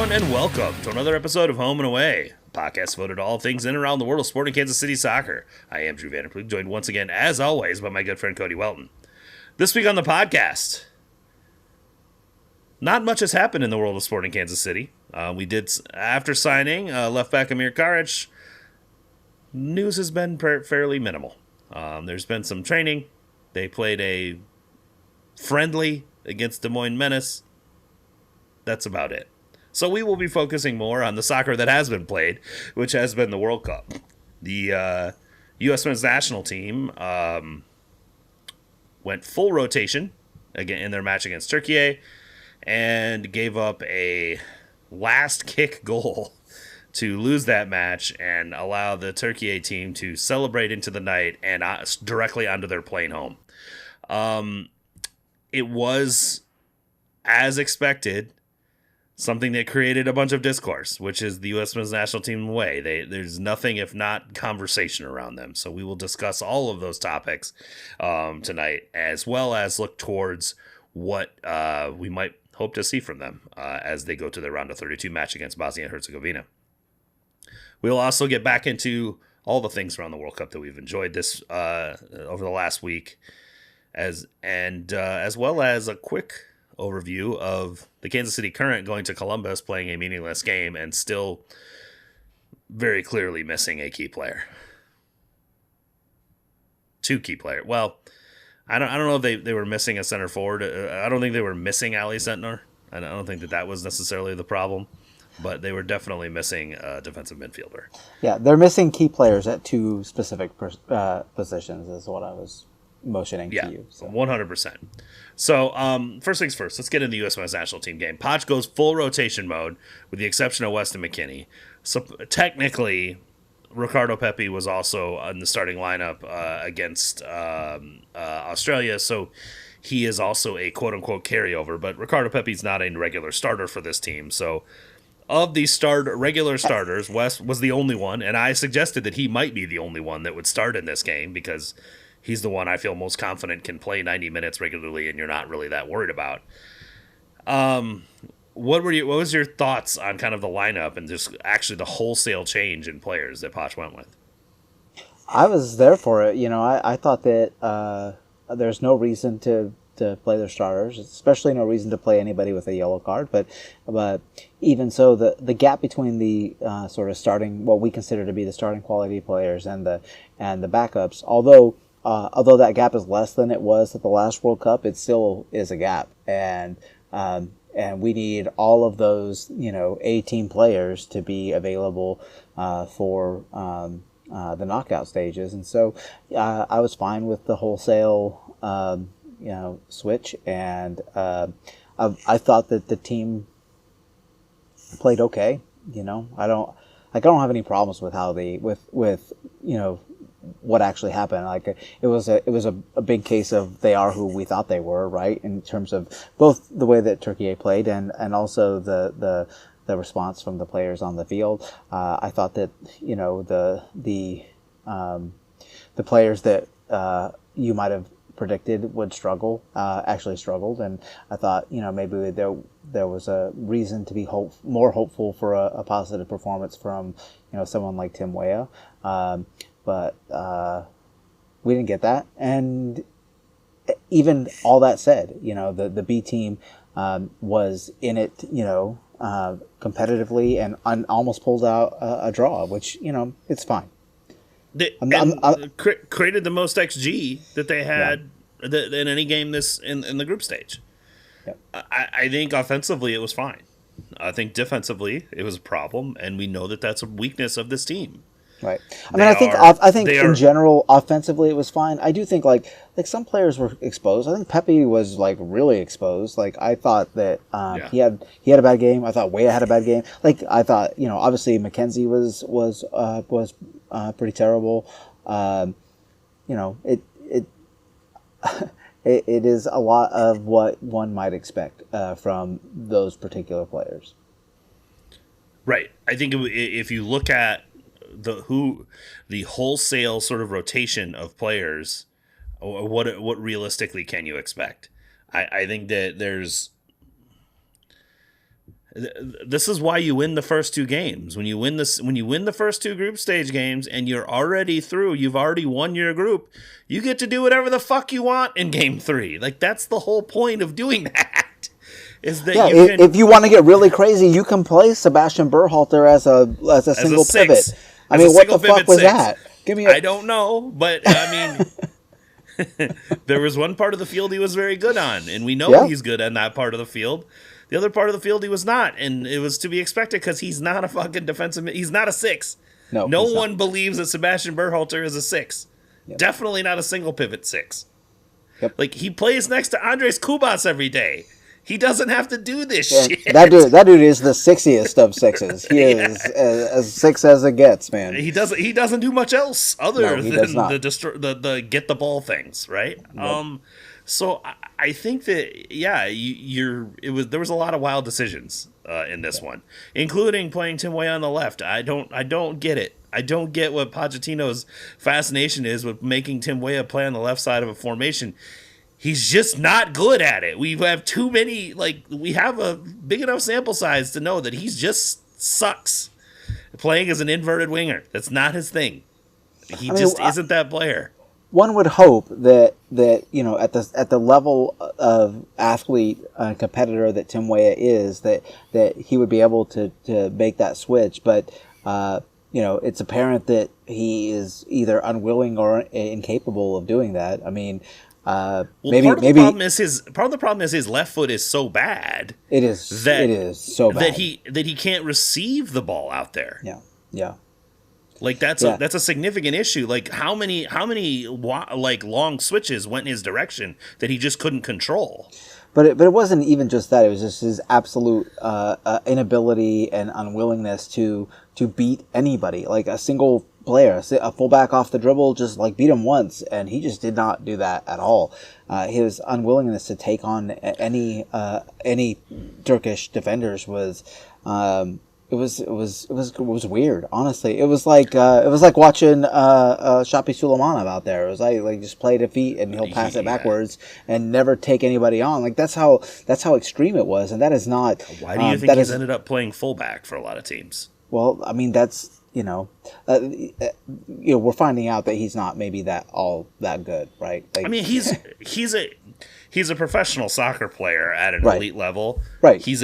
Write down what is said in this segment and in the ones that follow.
everyone, and welcome to another episode of Home and Away, a podcast devoted to all things in and around the world of sport in Kansas City soccer. I am Drew Vanderploeg, joined once again, as always, by my good friend Cody Welton. This week on the podcast, not much has happened in the world of sport in Kansas City. We did, after signing left back Amir Karic, news has been fairly minimal. There's been some training. They played a friendly against Des Moines Menace. That's about it. So we will be focusing more on the soccer that has been played, which has been the World Cup. The U.S. men's national team went full rotation again in their match against Turkiye and gave up a last kick goal to lose that match and allow the Turkiye team to celebrate into the night and directly onto their plane home. It was, as expected, something that created a bunch of discourse, which is the U.S. men's national team way. There's nothing if not conversation around them. So we will discuss all of those topics tonight, as well as look towards what we might hope to see from them as they go to their round of 32 match against Bosnia and Herzegovina. We'll also get back into all the things around the World Cup that we've enjoyed this over the last week, as well as a quick overview of the Kansas City Current going to Columbus, playing a meaningless game, and still very clearly missing a key player. Two key players. Well, I don't know if they were missing a center forward. I don't think they were missing Ali Sentner. I don't think that was necessarily the problem, but they were definitely missing a defensive midfielder. Yeah, they're missing key players at two specific positions is what I was motioning to you. So. 100%. So, first things first, let's get into the U.S. men's national team game. Poch goes full rotation mode, with the exception of Weston McKennie. So, technically, Ricardo Pepi was also in the starting lineup against Australia, so he is also a quote-unquote carryover, but Ricardo Pepi's not a regular starter for this team. So, of the regular starters, West was the only one, and I suggested that he might be the only one that would start in this game, because he's the one I feel most confident can play 90 minutes regularly, and you're not really that worried about. What was your thoughts on kind of the lineup and just actually the wholesale change in players that Poch went with? I was there for it. You know, I thought that there's no reason to play their starters, especially no reason to play anybody with a yellow card. But even so, the gap between the sort of starting, what we consider to be the starting quality players and the backups, although that gap is less than it was at the last World Cup, it still is a gap, and we need all of those, A-team players to be available for the knockout stages. And so I was fine with the wholesale, switch, and I thought that the team played okay. I don't have any problems with how with what actually happened. Like it was a big case of they are who we thought they were, right? In terms of both the way that Turkiye played and also the response from the players on the field. I thought that the players that you might have predicted would struggle actually struggled, and I thought maybe there was a reason to be more hopeful for a positive performance from someone like Tim Weah. But we didn't get that. And even all that said, the B team was in it, competitively and almost pulled out a draw, which, it's fine. Created the most XG that they had in any game in the group stage. Yep. I think offensively it was fine. I think defensively it was a problem, and we know that that's a weakness of this team. Right. I think in general, offensively, it was fine. I do think like some players were exposed. I think Pepe was like really exposed. Like I thought that he had a bad game. I thought Weah had a bad game. Like I thought, obviously McKenzie was pretty terrible. It is a lot of what one might expect from those particular players. Right. I think if you look at the wholesale sort of rotation of players, what realistically can you expect? I think that This is why you win the first two games. When you win the first two group stage games and you're already through, you've already won your group, you get to do whatever the fuck you want in game 3. Like, that's the whole point of doing that. Is that if you want to get really crazy, you can play Sebastian Berhalter as a single pivot. I mean, what the fuck was that? I don't know, but I mean, there was one part of the field he was very good on, and we know he's good on that part of the field. The other part of the field he was not, and it was to be expected because he's not a fucking defensive. He's not a 6. No one believes that Sebastian Berhalter is a 6. Yep. Definitely not a single pivot 6. Yep. Like, he plays next to Andres Kubas every day. He doesn't have to do this shit. That dude is the sexiest of 6s. He is as 6 as it gets, man. He doesn't do much else other than the get the ball things, right? Nope. So I think that there was a lot of wild decisions in this one, including playing Tim Weah on the left. I don't get it. I don't get what Pochettino's fascination is with making Tim Weah play on the left side of a formation. He's just not good at it. We have too many, we have a big enough sample size to know that he's just sucks playing as an inverted winger. That's not his thing. He isn't that player. One would hope that at the level of athlete competitor that Tim Weah is, that he would be able to make that switch. But it's apparent that he is either unwilling or incapable of doing that. I mean, part of the problem is his left foot is so bad. It is so bad that he can't receive the ball out there. Yeah. Like, that's a significant issue. Like, how many long switches went in his direction that he just couldn't control? But it wasn't even just that. It was just his absolute inability and unwillingness to beat anybody. Like, a single player, a fullback off the dribble, just beat him once, and he just did not do that at all. His unwillingness to take on any Turkish defenders was. It was weird, honestly. It was like watching Shapi Suleimanov out there. It was like just play to feet and he'll pass it backwards and never take anybody on. Like, that's how extreme it was, and that is not. Why do you think he's ended up playing fullback for a lot of teams? Well, I mean, that's we're finding out that he's not maybe that good, right? I mean, he's a professional soccer player at an elite level. Right. There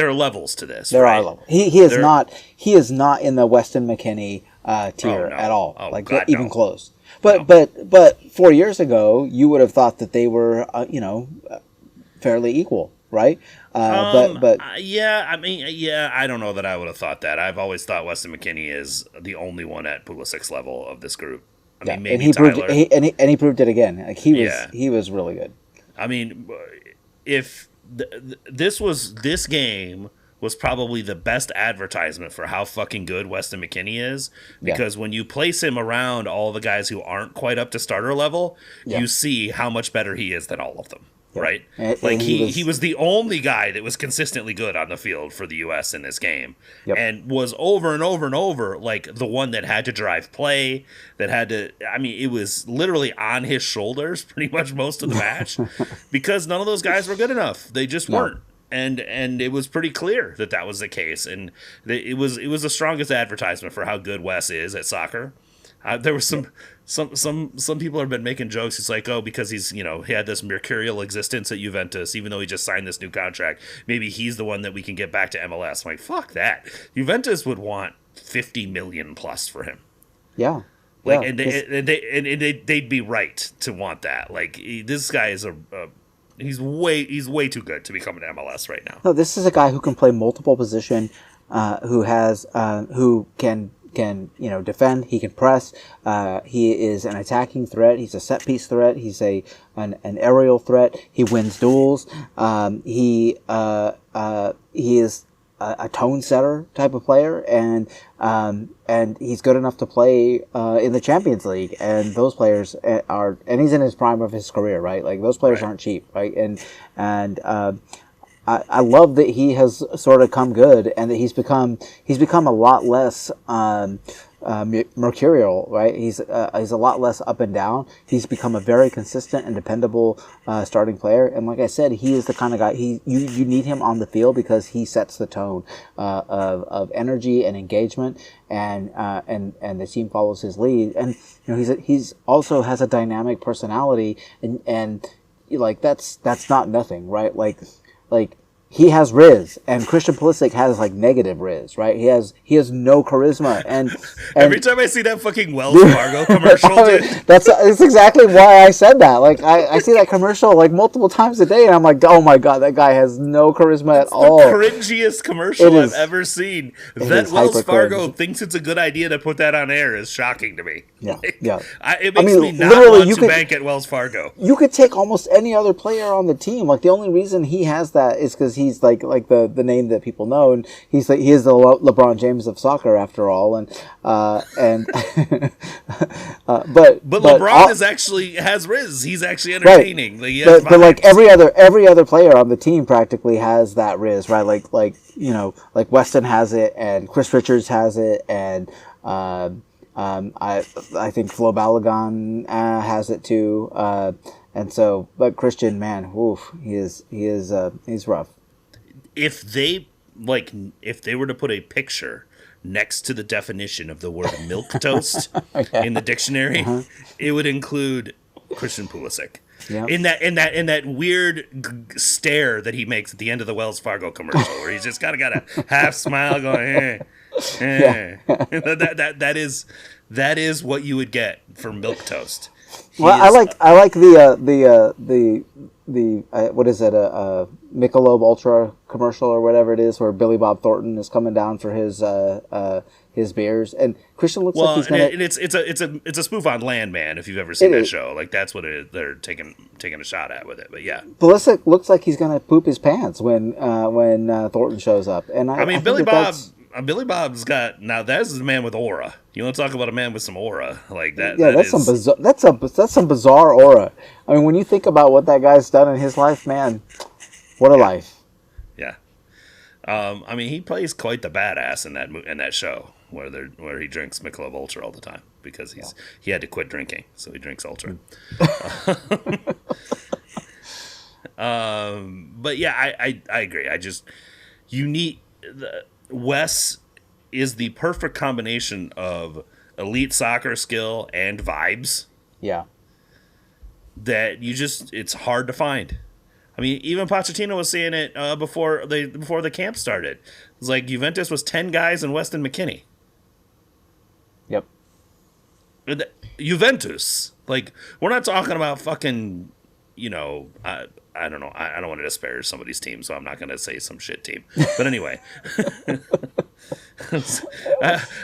are levels to this. There are levels. He is not in the Weston McKennie tier at all. Oh, like, God, even no. close. But 4 years ago, you would have thought that they were fairly equal, right? I don't know that I would have thought that. I've always thought Weston McKennie is the only one at Pulisic's level of this group. I mean, maybe Tyler. He proved it again. Like, he was really good. I mean, if this game was probably the best advertisement for how fucking good Weston McKennie is, because when you place him around all the guys who aren't quite up to starter level, you see how much better he is than all of them. Right? Like, he was the only guy that was consistently good on the field for the U.S. in this game, and was over and over and over the one that had to drive play, it was literally on his shoulders pretty much most of the match because none of those guys were good enough. They just weren't. And it was pretty clear that was the case, and it was the strongest advertisement for how good Wes is at soccer. There was some people have been making jokes. It's like, because he's he had this mercurial existence at Juventus, even though he just signed this new contract. Maybe he's the one that we can get back to MLS. I'm like, fuck that. Juventus would want $50 million plus for him. Yeah. And they'd be right to want that. Like, this guy is he's way too good to be coming to MLS right now. No, this is a guy who can play multiple position, who can defend. He can press. He is an attacking threat. He's a set piece threat. He's an aerial threat. He wins duels. He is a tone setter type of player, and he's good enough to play in the Champions League. And those players and he's in his prime of his career, right? Like, those players aren't cheap, right? And I love that he has sort of come good, and that he's become a lot less mercurial, right? He's a lot less up and down. He's become a very consistent and dependable starting player. And like I said, he is the kind of guy you need him on the field because he sets the tone of energy and engagement, and the team follows his lead. And he's also has a dynamic personality, and like that's not nothing, right? Like he has rizz, and Christian Pulisic has like negative rizz, right? He has no charisma, and every time I see that fucking Wells Fargo commercial, dude. That's exactly why I said that. Like I see that commercial like multiple times a day, and I'm like, oh my god, that guy has no charisma at all. The cringiest commercial I've ever seen. That Wells Fargo thinks it's a good idea to put that on air is shocking to me. Yeah, It makes me not want to bank at Wells Fargo. You could take almost any other player on the team. Like the only reason he has that is because he's like the name that people know, and he is the LeBron James of soccer after all, and but LeBron has rizz. He's actually entertaining. Right. But like every other player on the team practically has that rizz, right? Like Weston has it, and Chris Richards has it, and I think Flo Balogun has it too. And so, but Christian, man, oof, he's rough. If they were to put a picture next to the definition of the word milquetoast in the dictionary, it would include Christian Pulisic. Yep. In that weird stare that he makes at the end of the Wells Fargo commercial, where he's just got a half smile going, that is what you would get for milquetoast. Well, I like the what is it, a Michelob Ultra commercial or whatever it is, where Billy Bob Thornton is coming down for his beers, and Christian looks like he's gonna. It's a spoof on Landman, if you've ever seen that show. Like that's what they're taking a shot at with it. But yeah, Pulisic looks like he's gonna poop his pants when Thornton shows up, and I mean Billy Bob's got, now that's a man with aura. You want to talk about a man with some aura like that? Yeah, that's some bizarre aura. I mean, when you think about what that guy's done in his life, man, what a life. Yeah, I mean, he plays quite the badass in that show where he drinks Michelob Ultra all the time because he had to quit drinking, so he drinks Ultra. But yeah, I agree. Wes is the perfect combination of elite soccer skill and vibes. Yeah. That it's hard to find. I mean, even Pochettino was saying it before the camp started. It's like Juventus was 10 guys and Weston McKennie. Yep. Juventus. Like, we're not talking about fucking, I don't know. I don't want to disparage somebody's team, so I'm not going to say some shit team. But anyway,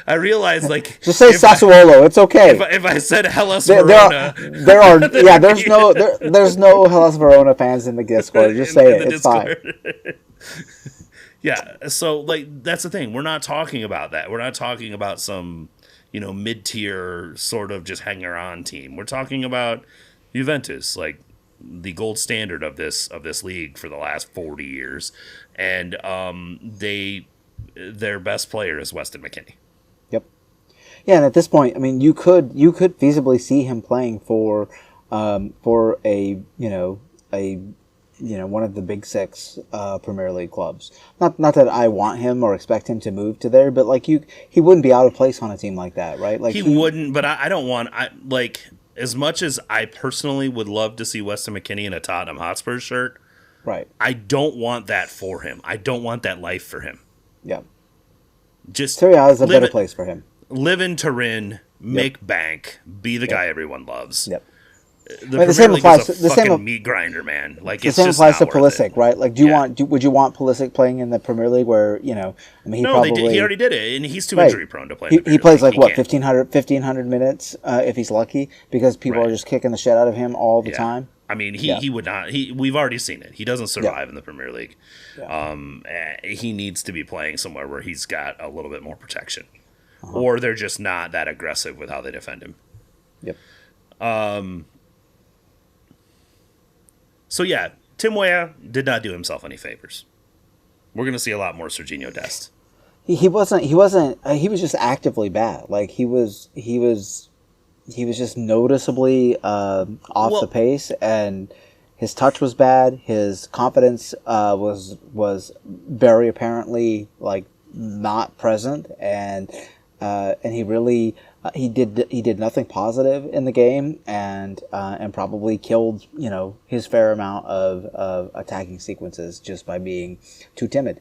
I realize, like, just say Sassuolo. It's okay. If I said Hellas Verona, there's no Hellas Verona fans in the Discord. Just say it. It's fine. Yeah. So, like, that's the thing. We're not talking about that. We're not talking about some, mid-tier sort of just hanger on team. We're talking about Juventus, like, the gold standard of this league for the last 40 years, and their best player is Weston McKennie. Yep. Yeah, and at this point, I mean, you could feasibly see him playing for a one of the big six Premier League clubs. Not that I want him or expect him to move to there, but like he wouldn't be out of place on a team like that, right? Like he wouldn't, but I don't want as much as I personally would love to see Weston McKennie in a Tottenham Hotspur shirt, right? I don't want that for him. I don't want that life for him. Yeah. Just Serie A is a better place for him. Live in Turin, make bank, be the guy everyone loves. Yep. The same applies to the same meat grinder, man. Like the same applies to Pulisic, right? Like, would you want Pulisic playing in the Premier League where I mean, he already did it, and he's too injury prone to play. He plays like 1,500 minutes if he's lucky, because people are just kicking the shit out of him all the time. I mean, he would not. We've already seen it. He doesn't survive in the Premier League. Yeah. He needs to be playing somewhere where he's got a little bit more protection, or they're just not that aggressive with how they defend him. Yep. So yeah, Tim Weah did not do himself any favors. We're going to see a lot more Serginho Dest. He wasn't. He was just actively bad. Like he was just noticeably off the pace, and his touch was bad. His confidence was very apparently like not present, and he really he did nothing positive in the game, and probably killed his fair amount of attacking sequences just by being too timid.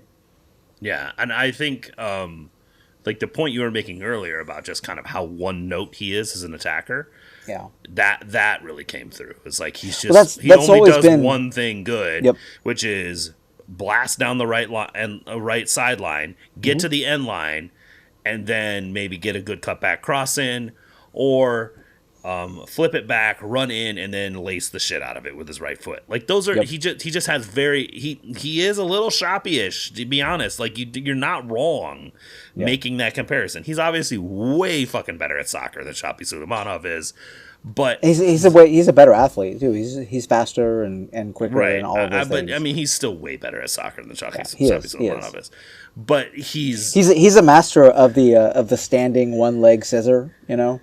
Yeah, and I think like the point you were making earlier about just kind of how one note he is as an attacker. Yeah, that really came through. It's like he's just he only does one thing good, which is blast down the right sideline, get to the end line, and then maybe get a good cutback cross in, or flip it back, run in, and then lace the shit out of it with his right foot. Like those are he just has he is a little shoppy-ish, to be honest. Like you're not wrong making that comparison. He's obviously way fucking better at soccer than Shoppy Suleimanov is. But he's a better athlete too. He's faster and quicker and all of those things. But I mean, he's still way better at soccer than Shoppy Suleimanov is. But he's a master of the standing one leg scissor. You know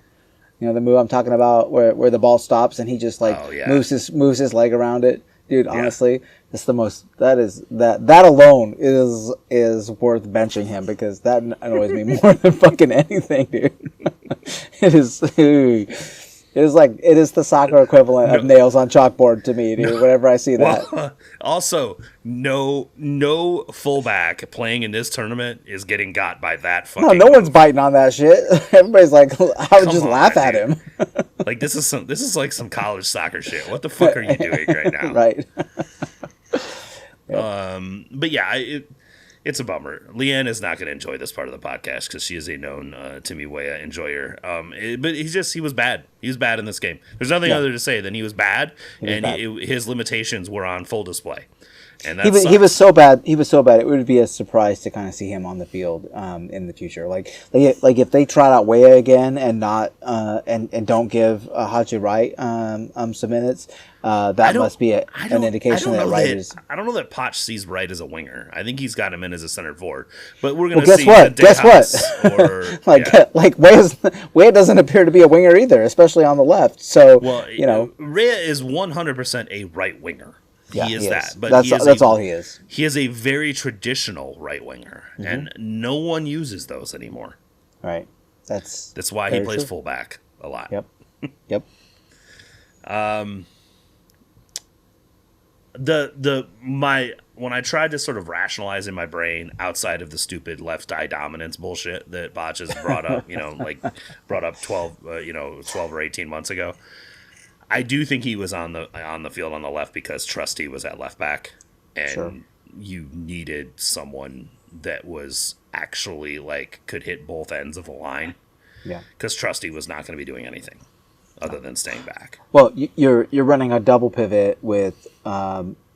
the move I'm talking about, where the ball stops and he just moves his leg around it. Dude, honestly, it's the most. That alone is worth benching him, because that annoys me more than fucking anything, dude. It is the soccer equivalent of nails on chalkboard to me, dude. Whenever I see that. Well, also, no fullback playing in this tournament is getting got by that fucking. No one's biting on that shit. Everybody's like, I would just laugh at him. Like this is like some college soccer shit. What the fuck are you doing right now? Right. But yeah, it's a bummer. Leanne is not going to enjoy this part of the podcast because she is a known Timmy Weah enjoyer. But he was bad. He was bad in this game. There's nothing other to say than he was bad, his limitations were on full display. And he was so bad. He was so bad. It would be a surprise to kind of see him on the field in the future. Like if they trot out Weah again and not and don't give Haji Wright some minutes. That must be an indication that Wright is. I don't know that Potch sees Wright as a winger. I think he's got him in as a center forward. But we're going to see. Guess what? Like Weah doesn't appear to be a winger either, especially on the left. So Rea is 100% a right winger. Yeah, he is that. But that's all he is. He is a very traditional right winger, and no one uses those anymore. Right. That's why he plays fullback a lot. Yep. When I tried to sort of rationalize in my brain outside of the stupid left eye dominance bullshit that Botch has brought up, brought up 12 or 18 months ago, I do think he was on the field on the left because Trusty was at left back, and you needed someone that was actually could hit both ends of the line. Yeah, because Trusty was not going to be doing anything other than staying back. Well, you're running a double pivot with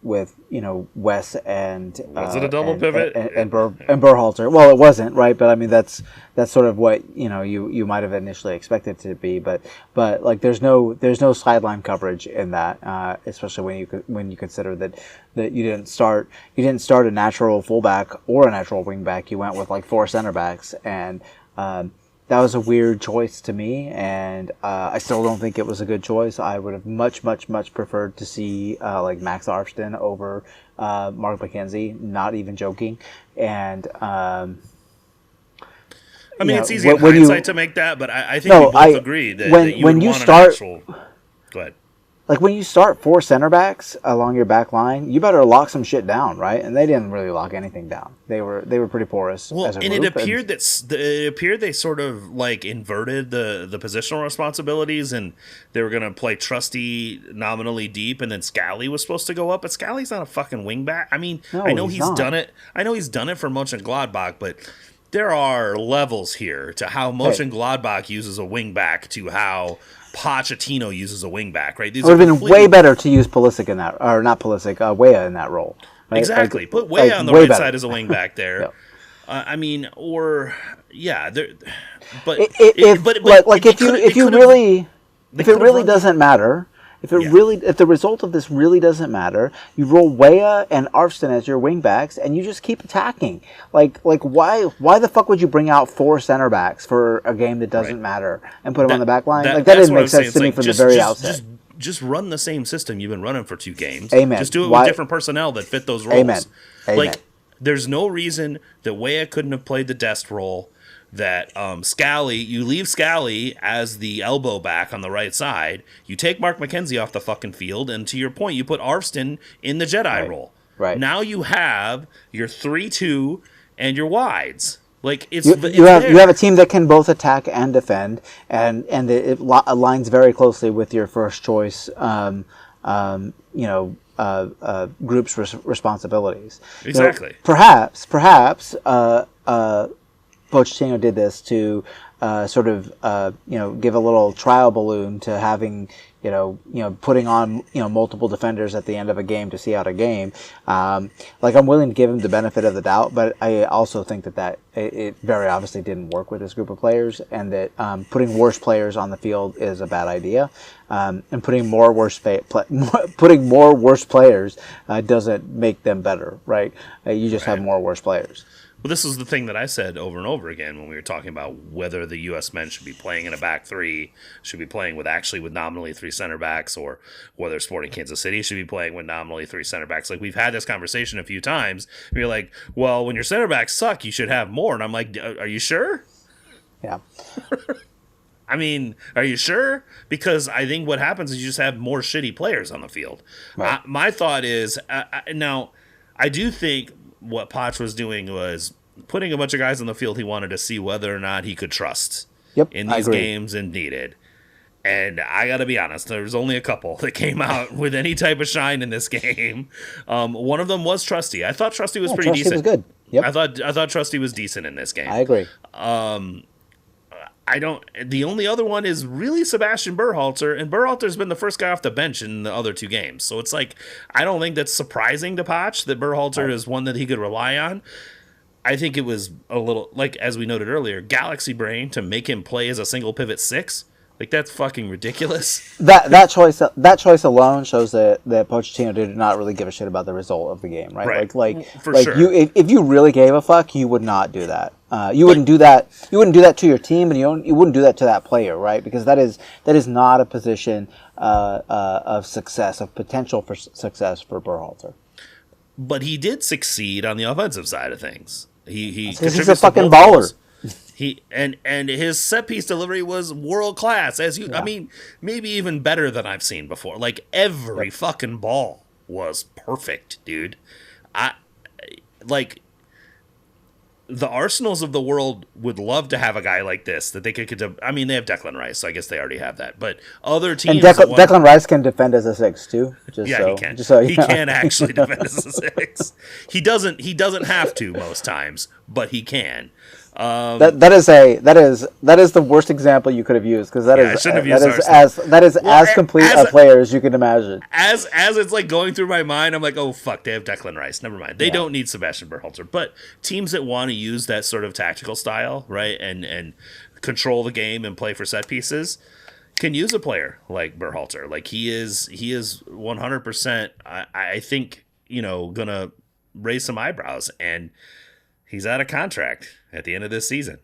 Wes and was it a double pivot and Berhalter? Well, it wasn't, right? But I mean that's sort of what you might have initially expected it to be. But like there's no sideline coverage in that, especially when you consider that you didn't start a natural fullback or a natural wingback. You went with like 4 center backs, and that was a weird choice to me, and I still don't think it was a good choice. I would have much preferred to see Max Arston over Mark McKenzie, not even joking. And I mean, it's easy in hindsight to make that, but I think we both agree that when you start. Go ahead. Like when you start 4 center backs along your back line, you better lock some shit down, right? And they didn't really lock anything down. They were pretty porous. Well, as a and group, it appeared they sort of inverted the positional responsibilities, and they were going to play Trusty nominally deep, and then Scally was supposed to go up, but Scally's not a fucking wingback. I mean, I know he's done it. I know he's done it for Mönchengladbach, but there are levels here to how Mönchengladbach uses a wingback to how Pochettino uses a wingback, right? It would have been way better to use Pulisic in that, or not Pulisic, Weah in that role. Right? Exactly. Put Weah on the right side as a wingback there. Yep. I mean, but if it really doesn't matter, If the result of this really doesn't matter, you roll Weah and Arfston as your wing backs, and you just keep attacking. Like why the fuck would you bring out 4 center backs for a game that doesn't matter and put them on the back line? That didn't make sense to me from the very outset. Just run the same system you've been running for 2 games. Amen. Just do it with different personnel that fit those roles. Amen. Like, there's no reason that Weah couldn't have played the Dest role. That you leave Scally as the elbow back on the right side. You take Mark McKenzie off the fucking field, and to your point, you put Arfston in the Jedi role. Right. Now you have your 3-2 and your wides. Like you have a team that can both attack and defend, and it aligns very closely with your first choice. Group's responsibilities. Exactly. Perhaps. Pochettino did this to give a little trial balloon to having putting on multiple defenders at the end of a game to see out a game. I'm willing to give him the benefit of the doubt, but I also think that it very obviously didn't work with this group of players, and that putting worse players on the field is a bad idea. And putting more worse players doesn't make them better, right? You just have more worse players. Well, this is the thing that I said over and over again when we were talking about whether the U.S. men should be playing in a back 3, should be playing with nominally 3 center backs, or whether Sporting Kansas City should be playing with nominally 3 center backs. Like, we've had this conversation a few times. And you're like, well, when your center backs suck, you should have more. And I'm like, are you sure? Yeah. I mean, are you sure? Because I think what happens is you just have more shitty players on the field. Right. My thought is, now, I do think what Poch was doing was putting a bunch of guys on the field he wanted to see whether or not he could trust in these games and needed. And I got to be honest, there was only a couple that came out with any type of shine in this game. One of them was Trusty. I thought Trusty was pretty decent. Trusty was good. Yep. I thought Trusty was decent in this game. I agree. The only other one is really Sebastian Berhalter, and Berhalter's been the first guy off the bench in the other 2 games. So it's like, I don't think that's surprising to Poch that Berhalter is one that he could rely on. I think it was a little, like, as we noted earlier, galaxy brain to make him play as a single pivot 6. Like, that's fucking ridiculous. That choice alone shows that Pochettino did not really give a shit about the result of the game, right? Sure. If you really gave a fuck, you would not do that. You wouldn't do that. You wouldn't do that to your team, and you wouldn't do that to that player, right? Because that is not a position of success, of potential for success for Berhalter. But he did succeed on the offensive side of things. He's a fucking baller. And his set piece delivery was world class. I mean, maybe even better than I've seen before. Like, every fucking ball was perfect, dude. The Arsenals of the world would love to have a guy like this that they could. I mean, they have Declan Rice, so I guess they already have that. But other teams, and Declan Rice can defend as a 6 too. He can. He can actually defend as a 6. He doesn't have to most times, but he can. That is the worst example you could have used, because that is as complete a player as you can imagine. As it's like going through my mind, I'm like, oh fuck, they have Declan Rice. Never mind, they don't need Sebastian Berhalter. But teams that want to use that sort of tactical style, right, and control the game and play for set pieces, can use a player like Berhalter. Like, he is 100%. I think gonna raise some eyebrows, and he's out of contract at the end of this season.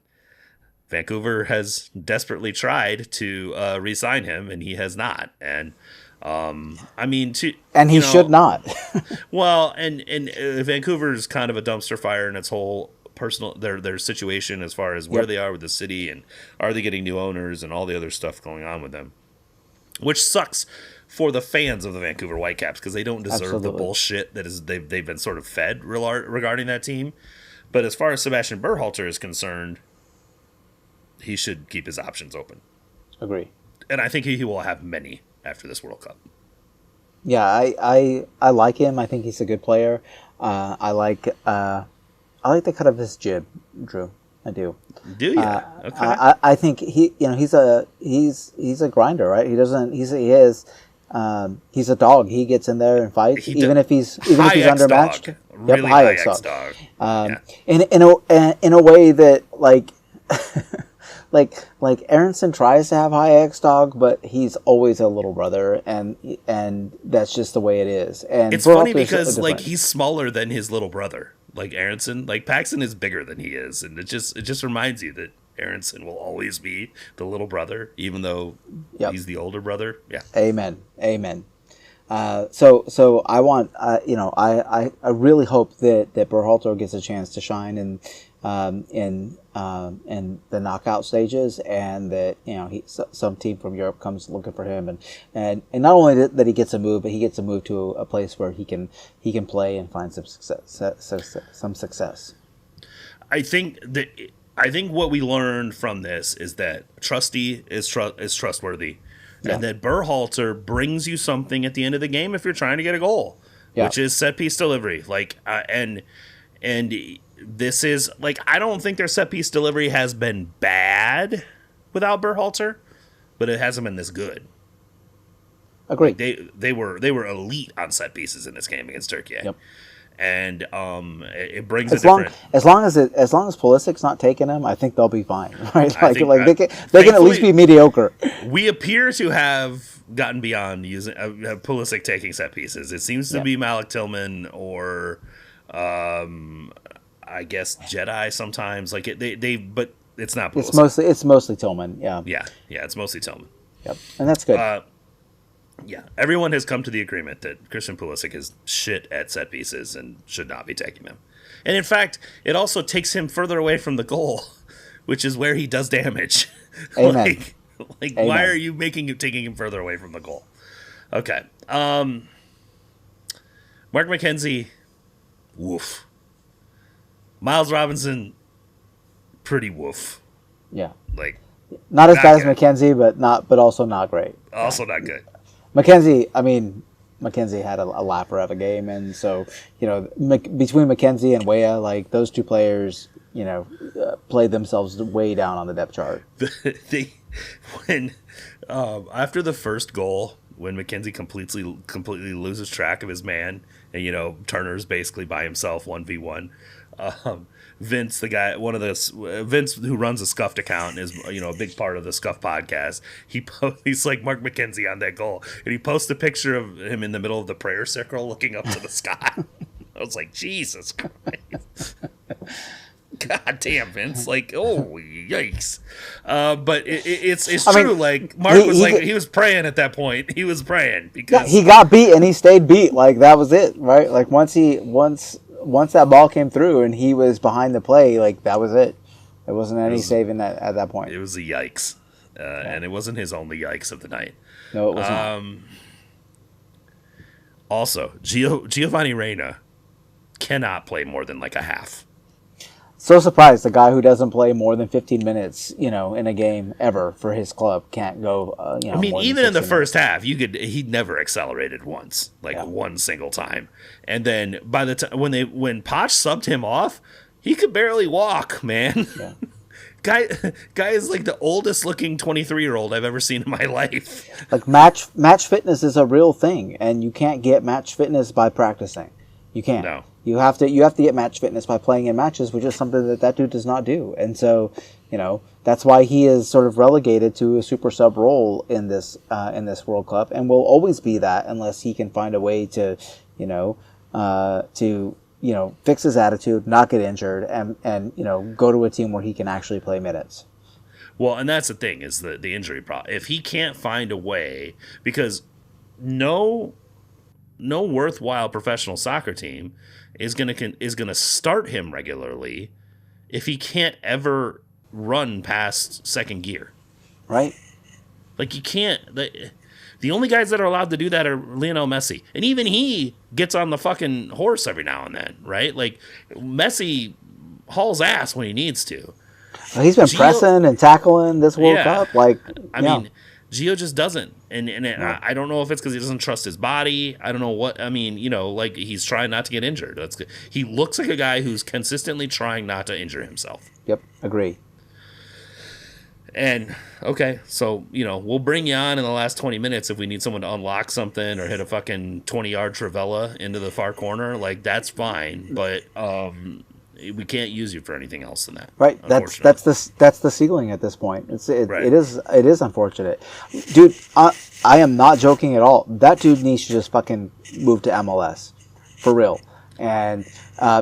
Vancouver has desperately tried to re-sign him, and he has not. And he should not. Well, and Vancouver's kind of a dumpster fire in its whole personal their situation as far as where they are with the city, and are they getting new owners and all the other stuff going on with them, which sucks for the fans of the Vancouver Whitecaps, because they don't deserve the bullshit that they've been sort of fed regarding that team. But as far as Sebastian Berhalter is concerned, he should keep his options open. Agree. And I think he will have many after this World Cup. Yeah, I like him. I think he's a good player. I like the cut of his jib, Drew. I do. Do you? Okay. I think he's a grinder, right? He's a dog. He gets in there and fights, even if he's undermatched. Dog. Really high X dog. In a way that, like, like Aronson tries to have high X dog, but he's always a little brother, and that's just the way it is. And it's funny because like he's smaller than his little brother, like Aronson. Like Paxton is bigger than he is, and it just reminds you that Aronson will always be the little brother, even though he's the older brother. Yeah. Amen. So I want, I really hope that Berhalter gets a chance to shine in the knockout stages, and that some team from Europe comes looking for him, and not only that he gets a move, but he gets a move to a place where he can play and find some success. I think what we learned from this is that Trusty is trustworthy. And that Berhalter brings you something at the end of the game if you're trying to get a goal, which is set piece delivery. Like, and this is like, I don't think their set piece delivery has been bad without Berhalter, but it hasn't been this good. Agreed. Like they were elite on set pieces in this game against Turkiye. Yep. And it brings as long as Pulisic's not taking them, I think they'll be fine, right? They can at least be mediocre. We appear to have gotten beyond using Pulisic taking set pieces. It seems to be Malik Tillman or I guess Jedi sometimes. Like but it's not Pulisic. It's mostly Tillman. Yeah, it's mostly Tillman. Yep, and that's good. Everyone has come to the agreement that Christian Pulisic is shit at set pieces and should not be taking them. And in fact, it also takes him further away from the goal, which is where he does damage. Amen. Amen. Why are you taking him further away from the goal? Okay. Mark McKenzie, woof. Miles Robinson, pretty woof. Yeah. Like not as bad as McKenzie, but also not great. Also not good. McKenzie had a lapper of a game, and so between McKenzie and Weah, like those two players, played themselves way down on the depth chart. After the first goal, when McKenzie completely loses track of his man, and Turner's basically by himself 1v1. Vince, the guy, Vince who runs the Scuffed account, is a big part of the Scuff podcast. He's like Mark McKenzie on that goal, and he posts a picture of him in the middle of the prayer circle looking up to the sky. I was like, Jesus Christ, God damn, Vince! Like, oh yikes! But it's true. Like Mark he was praying at that point. He was praying because he got beat and he stayed beat. Like that was it, right? Like once that ball came through and he was behind the play, like that was it. There wasn't any saving that at that point. It was a yikes, and it wasn't his only yikes of the night. No, it was not. Also, Giovanni Reyna cannot play more than like a half. So surprised the guy who doesn't play more than 15 minutes, in a game ever for his club can't go. I mean, even in the first half, he'd never accelerated once, one single time. And then by the time when Poch subbed him off, he could barely walk, man. Yeah. Guy is like the oldest looking 23-year-old I've ever seen in my life. Like match fitness is a real thing, and you can't get match fitness by practicing. You can't. No. You have to get match fitness by playing in matches, which is something that dude does not do. And so, that's why he is sort of relegated to a super sub role in this World Cup, and will always be that unless he can find a way to, fix his attitude, not get injured, and go to a team where he can actually play minutes. Well, and that's the thing is the injury problem. If he can't find a way, because no worthwhile professional soccer team is gonna start him regularly if he can't ever run past second gear. Right. Like you can't. The only guys that are allowed to do that are Lionel Messi, and even he gets on the fucking horse every now and then, right? Like Messi hauls ass when he needs to. Well, he's been pressing and tackling this World Cup. Like I mean, Gio just doesn't. And I don't know if it's because he doesn't trust his body. I don't know what. I mean, like he's trying not to get injured. That's good. He looks like a guy who's consistently trying not to injure himself. Yep, agree. And, okay, so, we'll bring you on in the last 20 minutes if we need someone to unlock something or hit a fucking 20-yard Trivella into the far corner. Like, that's fine. But We can't use you for anything else than that. Right. That's the ceiling at this point. Right. It is unfortunate, dude. I am not joking at all. That dude needs to just fucking move to MLS, for real, and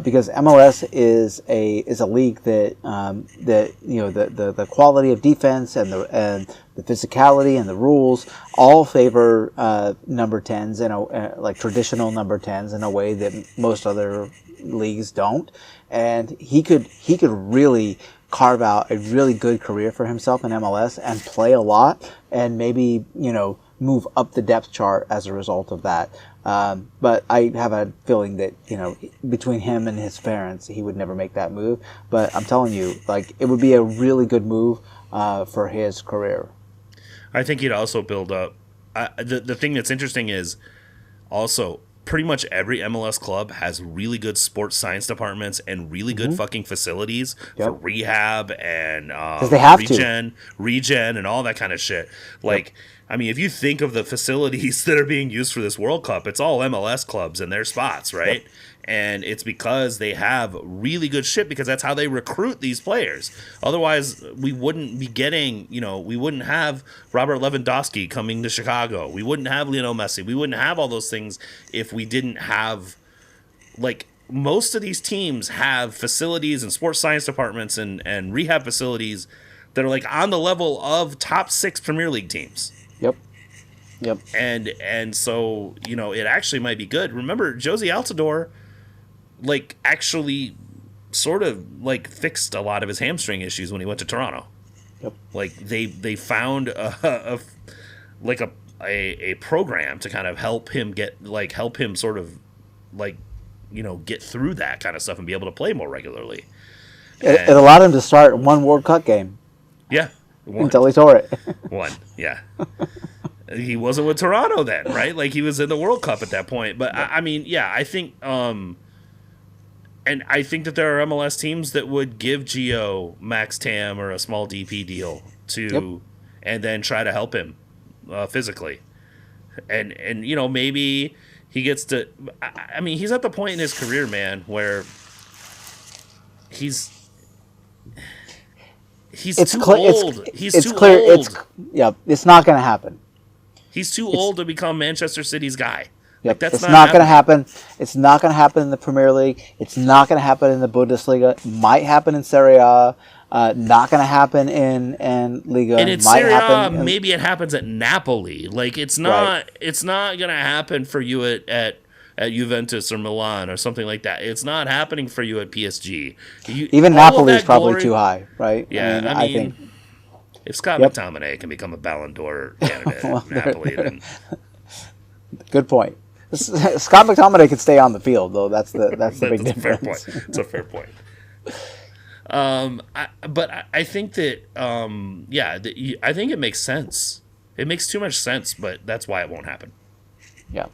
because MLS is a league that the quality of defense and the physicality and the rules all favor number 10s and like traditional number 10s in a way that most other leagues don't. And he could really carve out a really good career for himself in MLS and play a lot and maybe, move up the depth chart as a result of that. But I have a feeling that, between him and his parents, he would never make that move. But I'm telling you, like, it would be a really good move for his career. I think he'd also build up. The thing that's interesting is also pretty much every MLS club has really good sports science departments and really good fucking facilities for rehab and they have regen and all that kind of shit. Like, I mean, if you think of the facilities that are being used for this World Cup, it's all MLS clubs in their spots, right? Yep. And it's because they have really good shit because that's how they recruit these players. Otherwise, we wouldn't be getting, we wouldn't have Robert Lewandowski coming to Chicago. We wouldn't have Lionel Messi. We wouldn't have all those things if we didn't have, like, most of these teams have facilities and sports science departments and rehab facilities that are, like, on the level of top 6 Premier League teams. Yep. And so, it actually might be good. Remember, Josie Altidore, like, actually sort of, like, fixed a lot of his hamstring issues when he went to Toronto. Yep. Like, they found a program to kind of help him sort of, like, get through that kind of stuff and be able to play more regularly. It allowed him to start one World Cup game. Yeah. Until he tore it. Yeah. He wasn't with Toronto then, right? Like, he was in the World Cup at that point. But, I mean, yeah, I think... and I think that there are MLS teams that would give Gio max TAM or a small DP deal and then try to help him physically. And maybe he gets to... I mean, he's at the point in his career, man, where he's too old. He's too old. It's not going to happen. He's too old to become Manchester City's guy. Yep. It's not going to happen. It's not going to happen in the Premier League. It's not going to happen in the Bundesliga. It might happen in Serie A. Not going to happen in Liga. And in Serie A, maybe it happens at Napoli. Like, it's not. Right. It's not going to happen for you at Juventus or Milan or something like that. It's not happening for you at PSG. Even Napoli is probably too high, right? Yeah, I mean, think if Scott McTominay can become a Ballon d'Or candidate at Napoli, then good point. Scott McTominay can stay on the field, though. That's the big difference. It's a fair point. But I think that I think it makes sense. It makes too much sense, but that's why it won't happen. Yeah.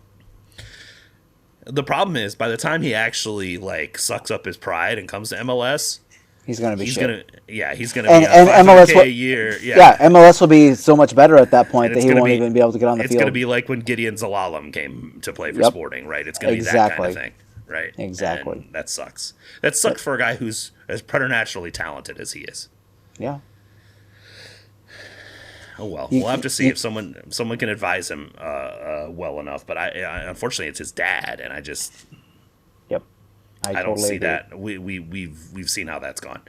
The problem is, by the time he actually, like, sucks up his pride and comes to MLS, he's going to be shit. He's going to be on $500K a year. Yeah, MLS will be so much better at that point that he won't even be able to get on the field. It's going to be like when Gideon Zalalem came to play for Sporting, right? It's going to be that kind of thing, right? Exactly. And that sucks. That sucks for a guy who's as preternaturally talented as he is. Yeah. Oh, well. We'll have to see if someone can advise him well enough. But I unfortunately, it's his dad, and I just... I don't see that. We've seen how that's gone.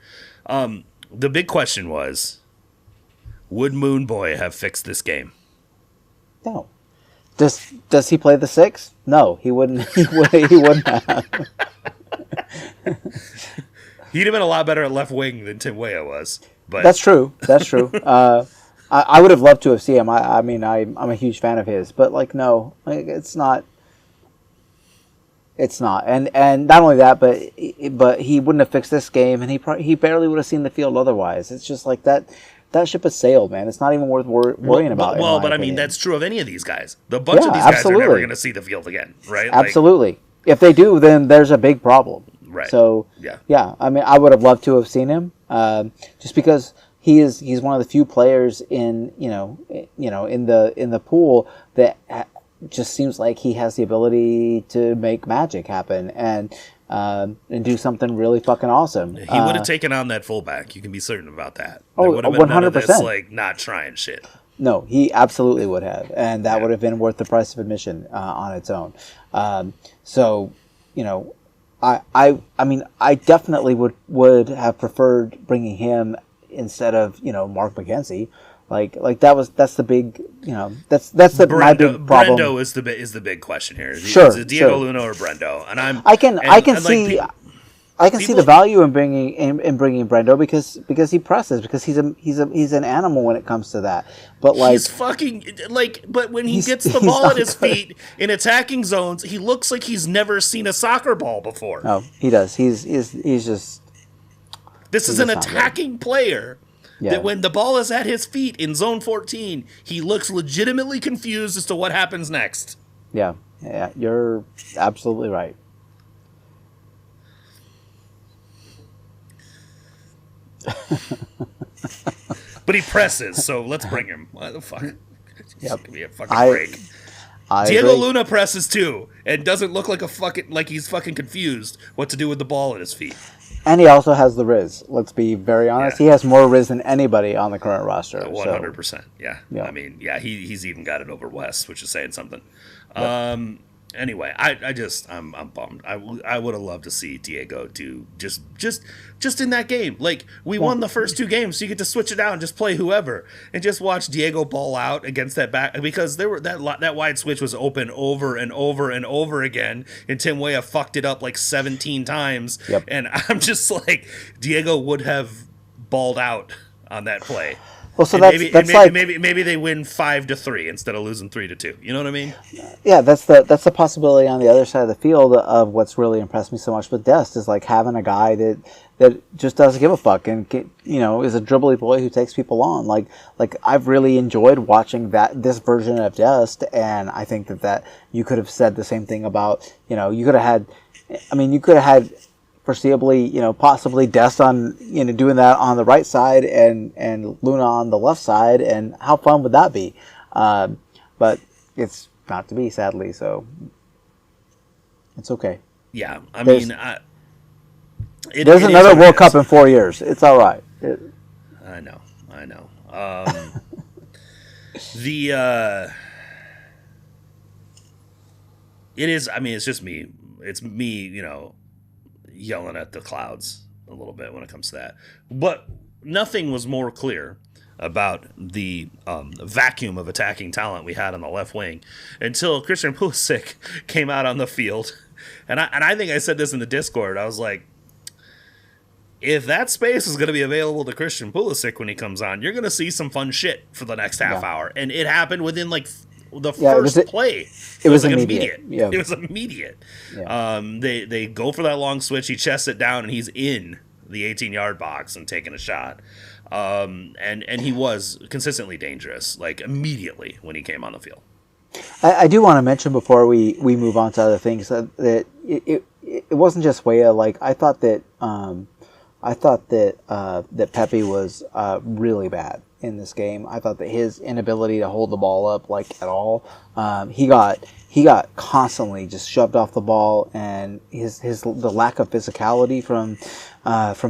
The big question was, would Moon Boy have fixed this game? No. Does he play the 6? No, he wouldn't. He wouldn't have. He'd have been a lot better at left wing than Tim Weah was. But that's true. I would have loved to have seen him. I mean, I'm a huge fan of his, but like, no, it's not. It's not, and not only that, but he wouldn't have fixed this game, and he barely would have seen the field otherwise. It's just like that ship has sailed, man. It's not even worth worrying about. Well, but I mean, that's true of any of these guys. The bunch of these guys are never going to see the field again, right? Absolutely. If they do, then there's a big problem. Right. So yeah. I mean, I would have loved to have seen him, just because he's one of the few players in the pool that just seems like he has the ability to make magic happen. And and do something really fucking awesome. He would have taken on that fullback. You can be certain about that. There Oh, would have been none of this 100%. like not trying shit. No, he absolutely would have, and that Yeah. would have been worth the price of admission on its own. So, you know, I mean, I definitely would have preferred bringing him instead of Mark McKenzie. That's the big my big problem. Brendo is the big question here. Sure, Is it Diego sure. Luna or Brendo? And I can and, like, see. I can see the value in bringing Brendo because he presses, because he's an animal when it comes to that. But like, he's fucking like, but when he gets the ball at his feet in attacking zones, he looks like he's never seen a soccer ball before. No, he does. He's just. This is an attacking player. Yeah. That when the ball is at his feet in zone 14, he looks legitimately confused as to what happens next. Yeah, you're absolutely right. But he presses, so let's bring him. What the fuck? Give me a fucking break. agree. Diego Luna presses too, and doesn't look like he's fucking confused what to do with the ball at his feet. And he also has the rizz. Let's be very honest. Yeah. He has more rizz than anybody on the current roster. 100%. Yeah. Yeah. I mean, yeah, he's even got it over West, which is saying something. Yep. Anyway, I'm bummed. I would have loved to see Diego do just in that game. Like, we won the first two games, so you get to switch it out and just play whoever and just watch Diego ball out against that back, because that wide switch was open over and over and over again, and Tim Weah fucked it up like 17 times. Yep. And I'm just like, Diego would have balled out on that play. Well, so maybe they win 5-3 instead of losing 3-2. You know what I mean? Yeah, that's the possibility on the other side of the field of what's really impressed me so much with Dest, is like having a guy that just doesn't give a fuck and is a dribbly boy who takes people on. Like I've really enjoyed watching this version of Dest, and I think that you could have said the same thing about you could have had foreseeably, possibly Dest on, doing that on the right side and Luna on the left side, and how fun would that be? But it's not to be, sadly, so it's okay. Yeah, there's there's another World Cup in 4 years. It's all right. I know. It is. I mean, it's just me. It's me, yelling at the clouds a little bit when it comes to that. But nothing was more clear about the vacuum of attacking talent we had on the left wing until Christian Pulisic came out on the field. And I think I said this in the Discord. I was like, if that space is going to be available to Christian Pulisic when he comes on, you're going to see some fun shit for the next half hour. And it happened within like the first play. It was like immediate. Yeah. It was immediate. Yeah. They go for that long switch. He chests it down, and he's in the 18-yard box and taking a shot. And he was consistently dangerous, like immediately when he came on the field. I do want to mention before we move on to other things that it wasn't just Weah. Like I thought that that Pepe was really bad in this game. I thought that his inability to hold the ball up at all, he got constantly just shoved off the ball, and the lack of physicality from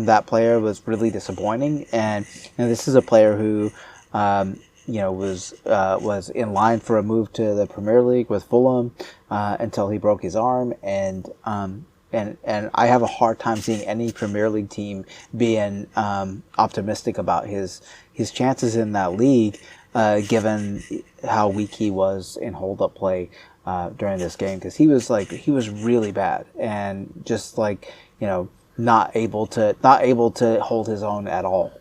that player was really disappointing. And this is a player who was in line for a move to the Premier League with Fulham until he broke his arm, and I have a hard time seeing any Premier League team being optimistic about his chances in that league, given how weak he was in hold-up play during this game, because he was really bad and just not able to hold his own at all.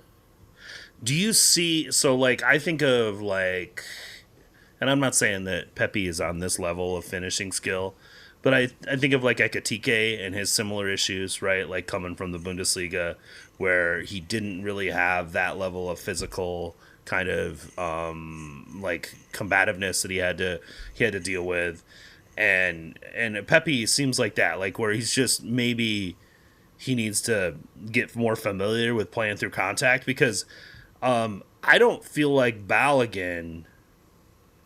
Do you see? So I think of and I'm not saying that Pepe is on this level of finishing skill. But I think of Ekatike and his similar issues, right? Like coming from the Bundesliga, where he didn't really have that level of physical kind of combativeness that he had to deal with, and Pepe seems like that, where he's just maybe he needs to get more familiar with playing through contact, because I don't feel like Balogun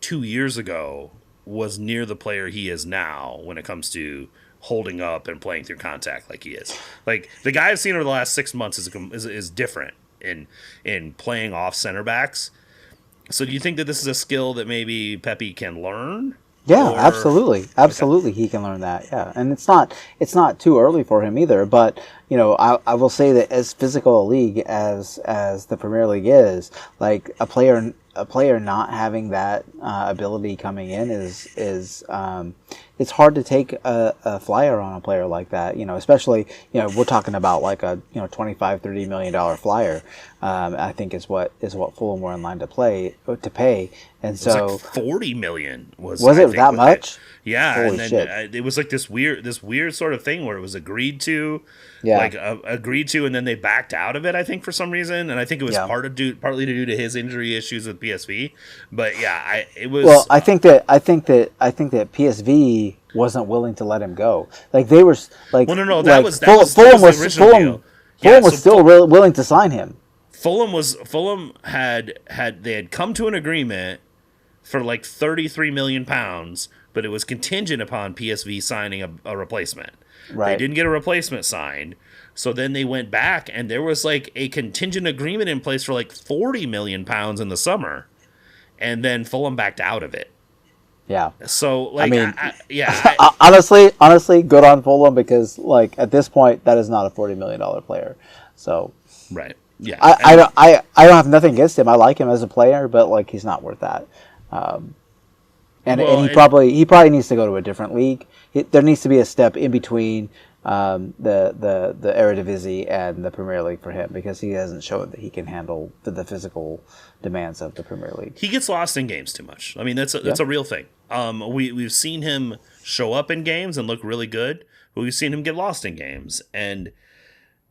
2 years ago was near the player he is now when it comes to holding up and playing through contact like he is. Like the guy I've seen over the last 6 months is different in playing off center backs. So do you think that this is a skill that maybe Pepe can learn? Yeah, Or absolutely, he can learn that. Yeah, and it's not too early for him either. But I will say that as physical a league as the Premier League is, like a player not having that ability coming in is it's hard to take a flyer on a player like that. Especially we're talking about like a $25-30 million flyer. I think is what Fulham were in line to pay. And so like 40 million was it that much? Yeah, Holy and then shit. It was like this weird sort of thing where it was agreed to, Yeah. agreed to, and then they backed out of it. I think for some reason, and I think it was Yeah. partly due to his injury issues with PSV. But yeah, it was. Well, I think that PSV wasn't willing to let him go. Like they were like. Well, no, like, was the original deal. Fulham was still willing to sign him. Fulham had come to an agreement for like 33 million pounds, but it was contingent upon PSV signing a replacement. Right. They didn't get a replacement signed, so then they went back, and there was like a contingent agreement in place for like 40 million pounds in the summer, and then Fulham backed out of it. Yeah. So like, honestly, good on Fulham because like at this point that is not a $40 million player. So right. Yeah. I don't have nothing against him. I like him as a player, but like he's not worth that. And he probably needs to go to a different league. There needs to be a step in between the Eredivisie and the Premier League for him because he hasn't shown that he can handle the physical demands of the Premier League. He gets lost in games too much. I mean, that's a real thing. We've seen him show up in games and look really good, but we've seen him get lost in games, and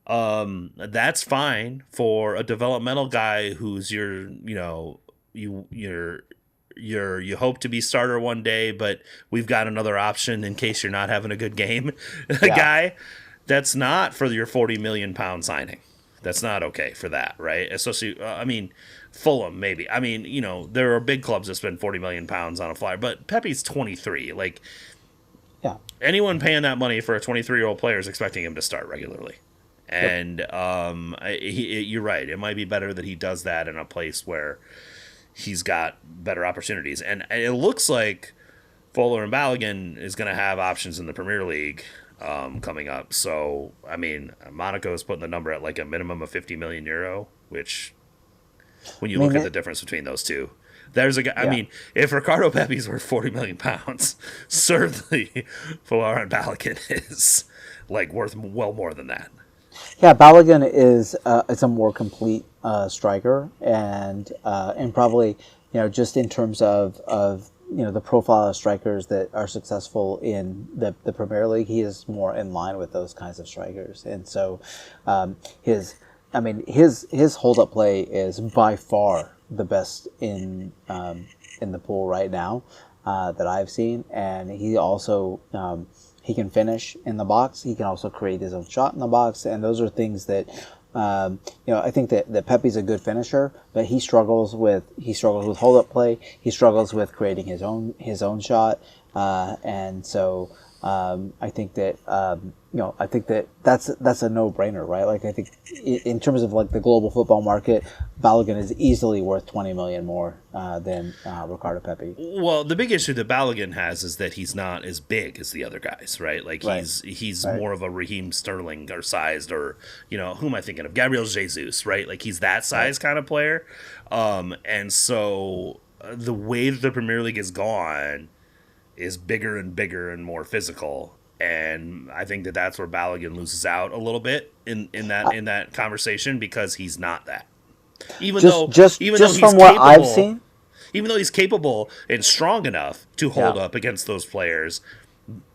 that's fine for a developmental guy who's you hope to be starter one day, but we've got another option in case you're not having a good game. Guy, that's not for your 40 million pound signing. That's not okay for that, right? Especially, Fulham maybe. I mean, there are big clubs that spend 40 million pounds on a flyer, but Pepe's 23. Like, yeah, anyone paying that money for a 23-year-old player is expecting him to start regularly. And you're right. It might be better that he does that in a place where he's got better opportunities. And it looks like Fowler and Balogun is going to have options in the Premier League coming up. So, I mean, Monaco is putting the number at like a minimum of 50 million euro, which when you look at the difference between those two, there's a guy. I mean, if Ricardo Pepe's worth 40 million pounds, certainly Fowler and Balogun is like worth well more than that. Yeah, Balogun is a more complete striker, and probably just in terms of the profile of strikers that are successful in the Premier League, he is more in line with those kinds of strikers, and so his hold up play is by far the best in the pool right now that I've seen, and he also. He can finish in the box. He can also create his own shot in the box, and those are things that I think that Pepe's a good finisher, but he struggles with hold up play. He struggles with creating his own shot, and so I think that that's a no brainer, right? Like I think in terms of like the global football market, Balogun is easily worth 20 million more than Ricardo Pepe. Well, the big issue that Balogun has is that he's not as big as the other guys, right? Like he's more of a Raheem Sterling or sized, or who am I thinking of? Gabriel Jesus, right? Like he's that size kind of player, and so the way that the Premier League is gone is bigger and bigger and more physical, and I think that that's where Balogun loses out a little bit in that conversation because he's not that. Even though he's capable and strong enough to hold up against those players,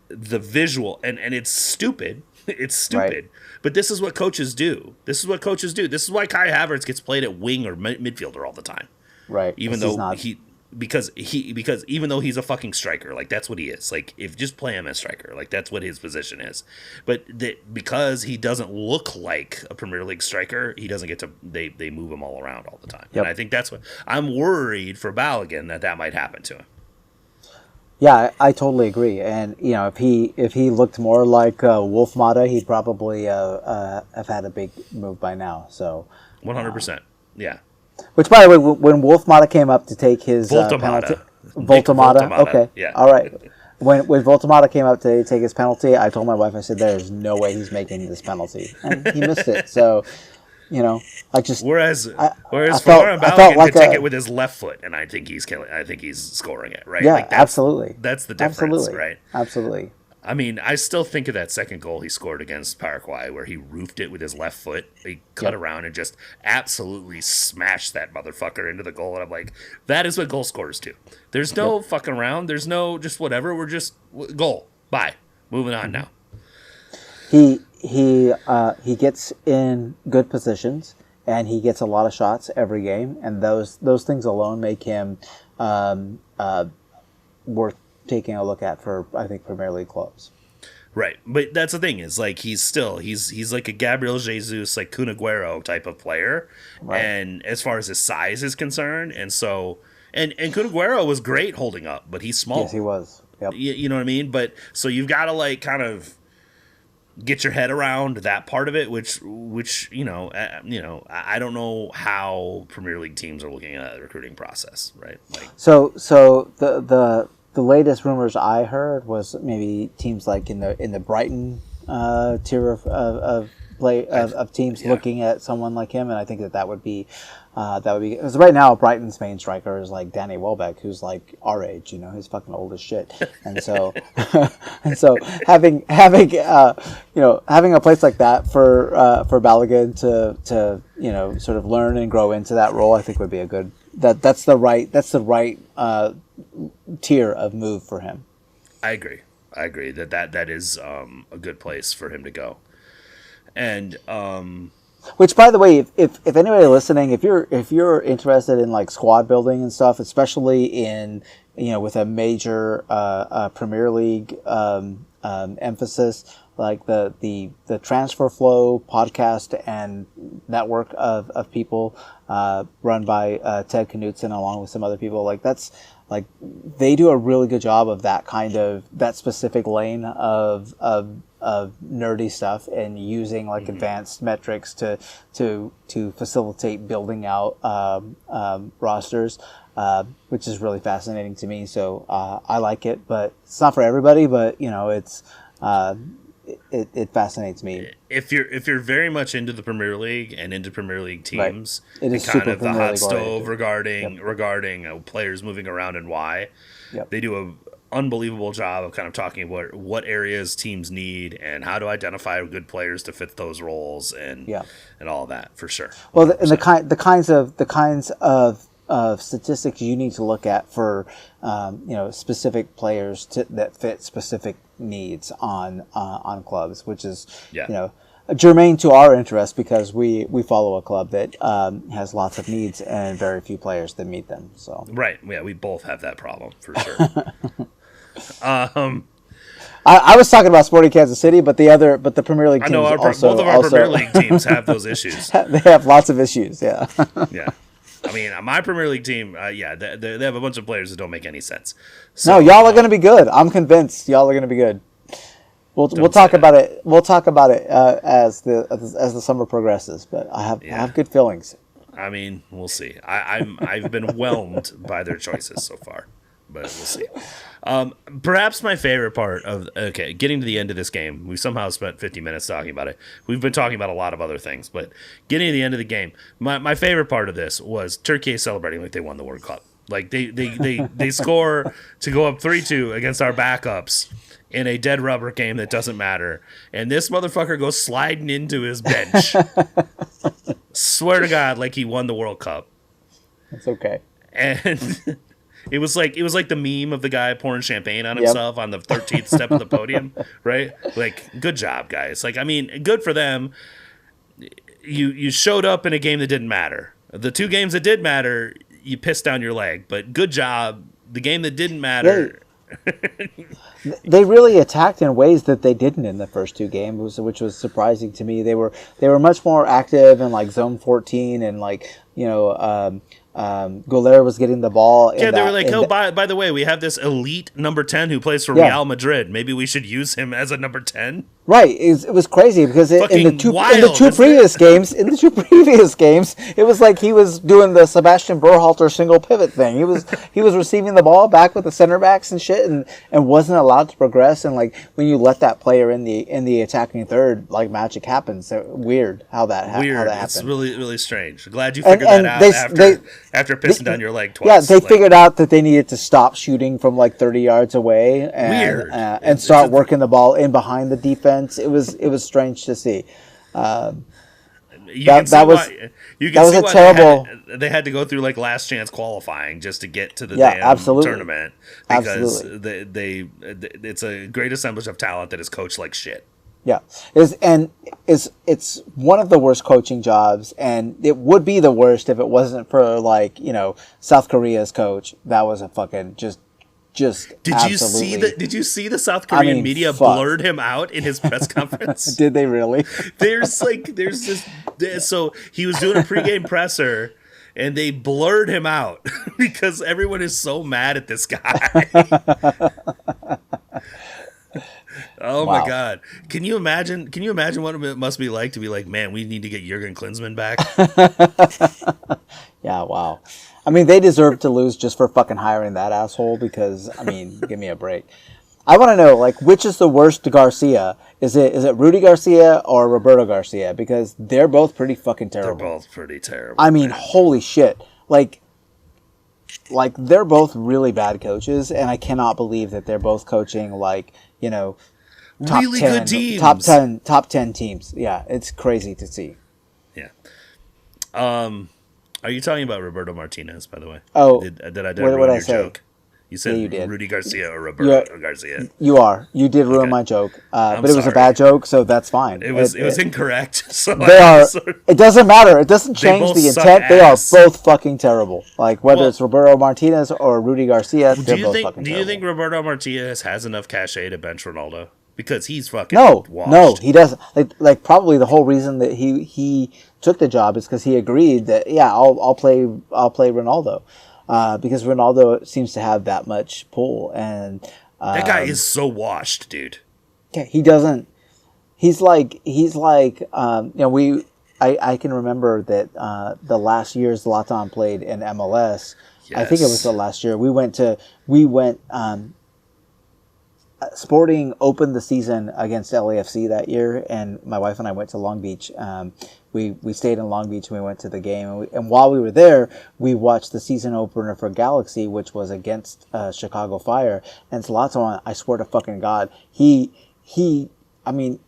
the visual and it's stupid. It's stupid. Right. But this is what coaches do. This is why Kai Havertz gets played at wing or midfielder all the time. Right. Because even though he's a fucking striker, like that's what he is. Like if just play him as striker, like that's what his position is. But because he doesn't look like a Premier League striker, he doesn't get to. They move him all around all the time, and I think that's what I'm worried for Balogun that might happen to him. Yeah, I totally agree. And if he looked more like Wolf Mata, he'd probably have had a big move by now. So 100%. Yeah. which, by the way, when Wolf Mata came up to take his penalty, Voltamata. Voltamata, okay, Yeah. all right. When Voltamata came up to take his penalty, I told my wife, I said, "There's no way he's making this penalty," and he missed it. So, I just Whereas I Folarin I felt Balogun like could take it with his left foot, and I think he's killing. I think he's scoring it, right? Yeah, Like absolutely. That's the difference, Absolutely. right? Absolutely. I mean, I still think of that second goal he scored against Paraguay, where he roofed it with his left foot. He cut around and just absolutely smashed that motherfucker into the goal. And I'm like, that is what goal scorers do. There's no fucking around. There's no just whatever. We're just goal. Bye. Moving on now. He gets in good positions, and he gets a lot of shots every game, and those things alone make him worth taking a look at for, I think, Premier League clubs. Right, but that's the thing is like he's like a Gabriel Jesus, like Kun Aguero type of player, Right. and as far as his size is concerned, and so and Kun Aguero was great holding up, but he's small. Yes, he was. Yep. You know what I mean? But so you've got to like kind of get your head around that part of it, which I don't know how Premier League teams are looking at the recruiting process, right? Like So the latest rumors I heard was maybe teams like in the Brighton tier of teams looking at someone like him, and I think that would be because right now Brighton's main striker is like Danny Welbeck, who's like our age, he's fucking old as shit, and so having a place like that for Balogun to sort of learn and grow into that role, I think would be a good that's the right tier of move for him. I agree that is a good place for him to go, and which, by the way, if anybody listening, if you're interested in like squad building and stuff, especially in with a major Premier League emphasis, like the Transfer Flow podcast and network of people run by Ted Knutson along with some other people, like that's like they do a really good job of that specific lane of nerdy stuff and using like advanced metrics to facilitate building out rosters, which is really fascinating to me. So I like it, but it's not for everybody. But it's it fascinates me. If you're very much into the Premier League and into Premier League teams, right. It is and kind super of the Premier hot League stove oriented. regarding players moving around and why. Yep. They do a unbelievable job of kind of talking about what areas teams need and how to identify good players to fit those roles and all of that for sure. 100%. Well, and the kinds of statistics you need to look at for specific players that fit specific needs on clubs, which is germane to our interest because we follow a club that has lots of needs and very few players that meet them. So right, yeah, we both have that problem for sure. I was talking about Sporting Kansas City, but the Premier League teams both of our Premier League teams have those issues. They have lots of issues. Yeah. Yeah. I mean, my Premier League team, they have a bunch of players that don't make any sense. So, no, y'all are going to be good. I'm convinced y'all are going to be good. We'll talk about it. We'll talk about it as the summer progresses. But I have good feelings. I mean, we'll see. I've been whelmed by their choices so far, but we'll see. Perhaps my favorite part of getting to the end of this game, we somehow spent 50 minutes talking about it. We've been talking about a lot of other things, but getting to the end of the game, my favorite part of this was Turkiye celebrating like they won the World Cup. Like they score to go up 3-2 against our backups in a dead rubber game that doesn't matter, and this motherfucker goes sliding into his bench. Swear to God, like he won the World Cup. It's okay. And it was like the meme of the guy pouring champagne on himself on the 13th step of the podium, right? Like, good job, guys. Like, I mean, good for them. You showed up in a game that didn't matter. The two games that did matter, you pissed down your leg. But good job. The game that didn't matter. They really attacked in ways that they didn't in the first two games, which was surprising to me. They were much more active in like zone 14 and like Golaire was getting the ball. Yeah, they were like, oh, by the way, we have this elite number 10 who plays for Real Madrid. Maybe we should use him as a number 10. Right, it was crazy because in the two previous games, it was like he was doing the Sebastian Berhalter single pivot thing. He was receiving the ball back with the center backs and shit, and wasn't allowed to progress. And like when you let that player in the attacking third, like magic happens. So weird how that happened. It's really really strange. Glad you figured that out after pissing down your leg twice. Yeah, they figured out that they needed to stop shooting from like 30 yards away and start working the ball in behind the defense. It was strange to see. They had to go through like last chance qualifying just to get to the tournament because it's a great assemblage of talent that is coached like shit. Yeah, it's one of the worst coaching jobs, and it would be the worst if it wasn't for like South Korea's coach. That was a fucking just. Did you see the South Korean media blurred him out in his press conference? Did they really? There's this. So he was doing a pregame presser, and they blurred him out because everyone is so mad at this guy. Oh my God! Can you imagine what it must be like to be like, man, we need to get Jurgen Klinsmann back? Yeah, wow. I mean, they deserve to lose just for fucking hiring that asshole because, I mean, give me a break. I want to know, like, which is the worst Garcia? Is it Rudy Garcia or Roberto Garcia? Because they're both pretty fucking terrible. They're both pretty terrible. I mean, holy shit. Like they're both really bad coaches, and I cannot believe that they're both coaching, like, top really 10, good teams. Top 10 teams. Yeah, it's crazy to see. Yeah. Are you talking about Roberto Martinez, by the way? Oh, did I ruin your joke? You said you did. Rudy Garcia or Roberto Garcia. You did ruin my joke, but it was a bad joke, so that's fine. It was incorrect. So it doesn't matter. It doesn't change the intent. They are both fucking terrible. Like whether it's Roberto Martinez or Rudy Garcia, they're both fucking terrible. Do you think Roberto Martinez has enough cachet to bench Ronaldo? Because he's fucking washed. No, he doesn't. Like probably the whole reason that he took the job is because he agreed that I'll play Ronaldo, because Ronaldo seems to have that much pull, and that guy is so washed, dude. Yeah, he doesn't. He's like I can remember that the last year Zlatan played in MLS. Yes. I think it was the last year we went. Sporting opened the season against LAFC that year, and my wife and I went to Long Beach. We stayed in Long Beach and we went to the game. And while we were there, we watched the season opener for Galaxy, which was against Chicago Fire. And Zlatan, I swear to fucking God, he didn't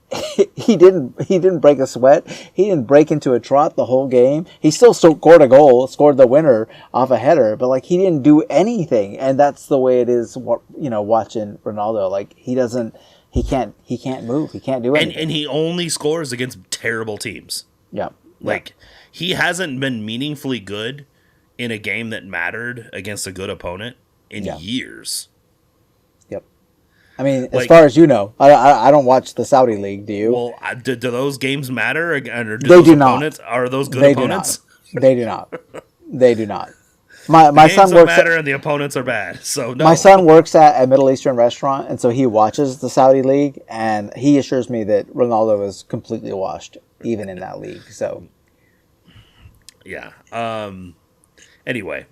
break a sweat. He didn't break into a trot the whole game. He still scored a goal, scored the winner off a header, but like he didn't do anything. And that's the way it is. Watching Ronaldo, like he can't move. He can't do anything. And he only scores against terrible teams. Yeah, he hasn't been meaningfully good in a game that mattered against a good opponent in years. I mean, as far as you know, I don't watch the Saudi league. Do you? Well, do those games matter? Or they do not. Are those good opponents? They do not. They do not. My son works. Matter and the opponents are bad. So no. My son works at a Middle Eastern restaurant, and so he watches the Saudi league, and he assures me that Ronaldo is completely washed, even in that league. So, yeah. Anyway,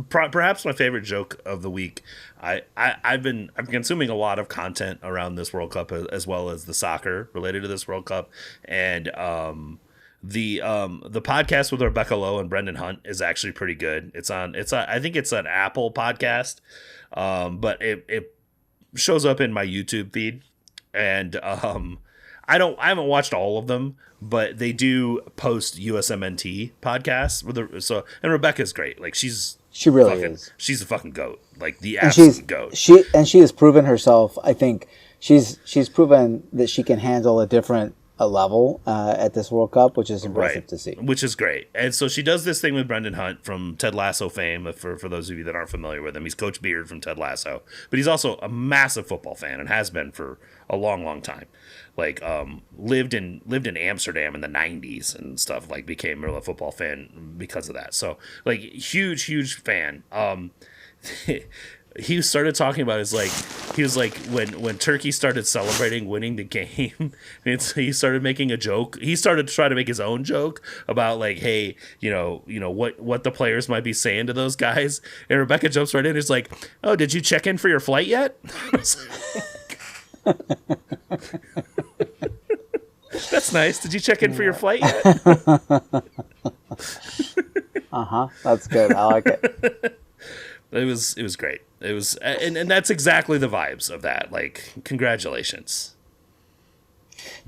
perhaps my favorite joke of the week. I've been consuming a lot of content around this World Cup as well as the soccer related to this World Cup, and the podcast with Rebecca Lowe and Brendan Hunt is actually pretty good. I think it's an Apple podcast, but it shows up in my YouTube feed, and I haven't watched all of them, but they do post USMNT podcasts and Rebecca's great. Like she really is. She's a fucking goat. Like the absolute goat. She has proven herself. I think she's proven that she can handle a different level at this World Cup, which is impressive to see. Which is great. And so she does this thing with Brendan Hunt from Ted Lasso fame, for those of you that aren't familiar with him. He's Coach Beard from Ted Lasso. But he's also a massive football fan and has been for a long, long time. like lived in Amsterdam in the 90s and stuff, like became a football fan because of that. So like huge fan. He started talking about he was like when Turkey started celebrating winning the game, he started making a joke. He started to try to make his own joke about like, hey, what the players might be saying to those guys. And Rebecca jumps right in. It's like, oh, did you check in for your flight yet? That's nice. Did you check in for your flight yet? That's good. I like it. It was great. It was, and that's exactly the vibes of that. Like, congratulations.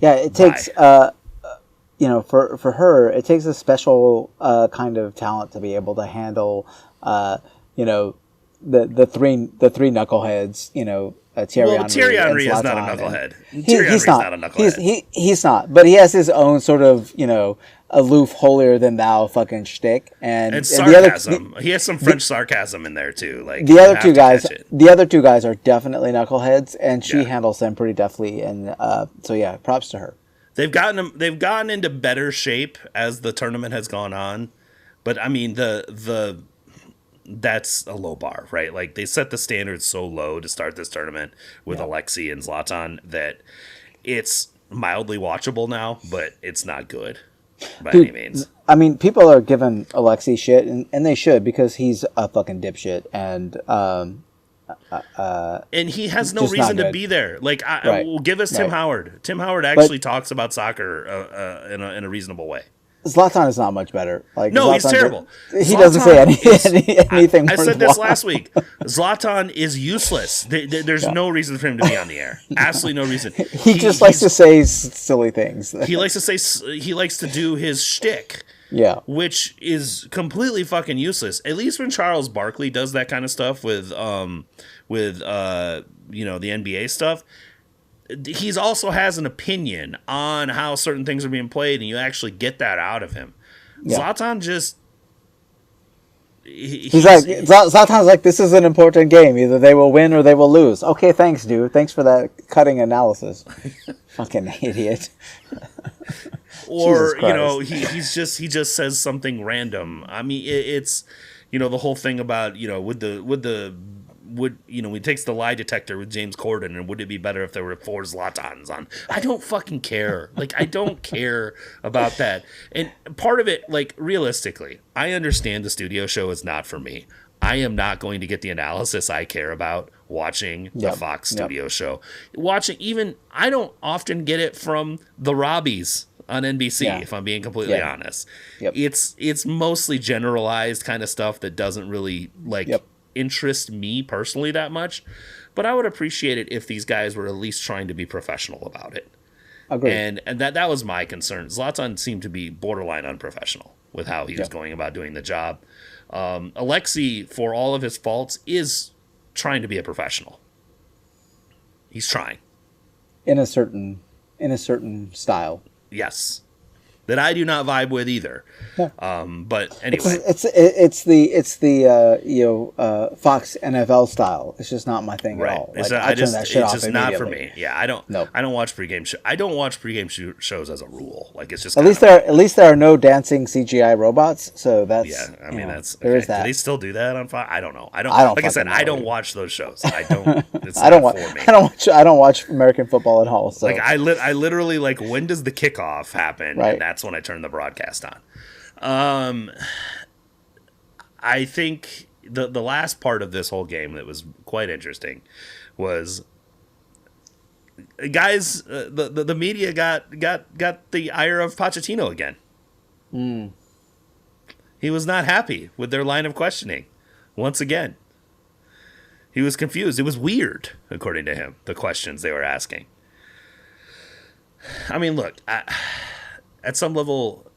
Yeah, it takes for her, it takes a special kind of talent to be able to handle the three knuckleheads. Thierry Henry. Thierry Henry is not a knucklehead. He's not a knucklehead. He's not, but he has his own sort of aloof, holier than thou fucking shtick, and sarcasm. He has some French sarcasm in there too. Like the other two guys are definitely knuckleheads, and she handles them pretty deftly. And so yeah, props to her. They've gotten into better shape as the tournament has gone on, but I mean that's a low bar, right? Like they set the standards so low to start this tournament with Alexei and Zlatan that it's mildly watchable now, but it's not good by any means. I mean, people are giving Alexei shit, and they should, because he's a fucking dipshit, and he has no reason to be there. Like, will give us Tim Howard. Tim Howard actually talks about soccer in a reasonable way. Zlatan is not much better. Like, no, he's terrible. He doesn't say anything. I said this last week. Zlatan is useless. There's no reason for him to be on the air. Absolutely no reason. He just likes to say silly things. He likes to do his shtick. Yeah, which is completely fucking useless. At least when Charles Barkley does that kind of stuff with the NBA stuff, he's also has an opinion on how certain things are being played, and you actually get that out of him. Yeah. Zlatan just Zlatan's like, this is an important game. Either they will win or they will lose. Okay, thanks, dude. Thanks for that cutting analysis. Fucking idiot. Or he just says something random. I mean, it's the whole thing about he takes the lie detector with James Corden, and would it be better if there were 4 Zlatans on? I don't fucking care. Like, I don't care about that. And part of it, like, realistically, I understand the studio show is not for me. I am not going to get the analysis I care about watching the Fox studio show. I don't often get it from the Robbies on NBC, if I'm being completely honest. Yep. It's mostly generalized kind of stuff that doesn't really interest me personally that much, but I would appreciate it if these guys were at least trying to be professional about it. Agreed. And that was my concern. Zlatan seemed to be borderline unprofessional with how he was going about doing the job. Alexei, for all of his faults, is trying to be a professional. He's trying in a certain style. Yes. That I do not vibe with either. Yeah. But anyway, it's the Fox NFL style. It's just not my thing at all. Like, it's just not for me. Yeah, I don't watch pregame shows. I don't watch pregame shows as a rule. Like, it's just at least there are no dancing CGI robots. So that's I mean that's there is that. Do they still do that on Fox? I don't know. I don't like I said, I don't watch those shows. I don't. It's I don't watch. I don't watch American football at all. So like I literally, like, when does the kickoff happen? Right. And that's when I turn the broadcast on. I think the last part of this whole game that was quite interesting was, guys, the media got the ire of Pochettino again. He was not happy with their line of questioning once again. He was confused. It was weird, according to him, the questions they were asking. I mean, look, at some level,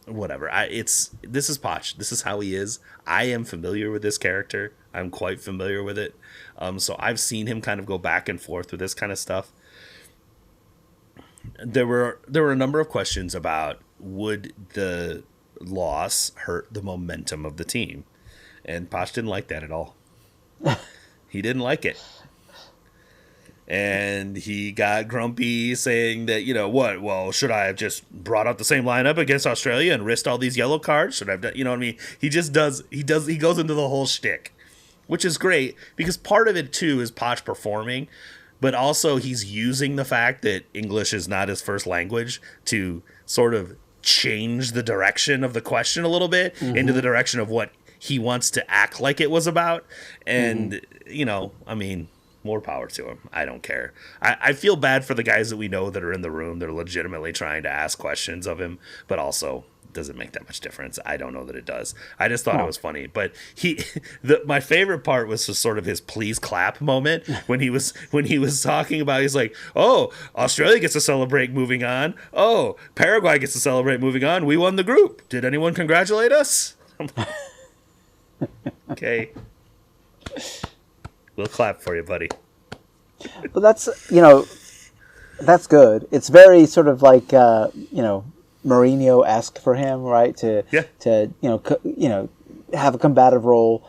whatever. This is Poch. This is how he is. I am familiar with this character. I'm quite familiar with it. So I've seen him kind of go back and forth with this kind of stuff. There were a number of questions about, would the loss hurt the momentum of the team, and Poch didn't like that at all. He didn't like it. And he got grumpy saying that, what? Well, should I have just brought out the same lineup against Australia and risked all these yellow cards? Should I have done, you know what I mean? He goes into the whole shtick, which is great because part of it too is Poch performing, but also he's using the fact that English is not his first language to sort of change the direction of the question a little bit into the direction of what he wants to act like it was about. And, I mean, more power to him. I don't care. I feel bad for the guys that we know that are in the room. They're legitimately trying to ask questions of him, but also doesn't make that much difference. I don't know that it does. I just thought it was funny. But my favorite part was just sort of his please clap moment when he was talking about, he's like, oh, Australia gets to celebrate moving on. Oh, Paraguay gets to celebrate moving on. We won the group. Did anyone congratulate us? Okay. We'll clap for you, buddy. But that's good. It's very sort of like, Mourinho-esque for him, right? To have a combative role,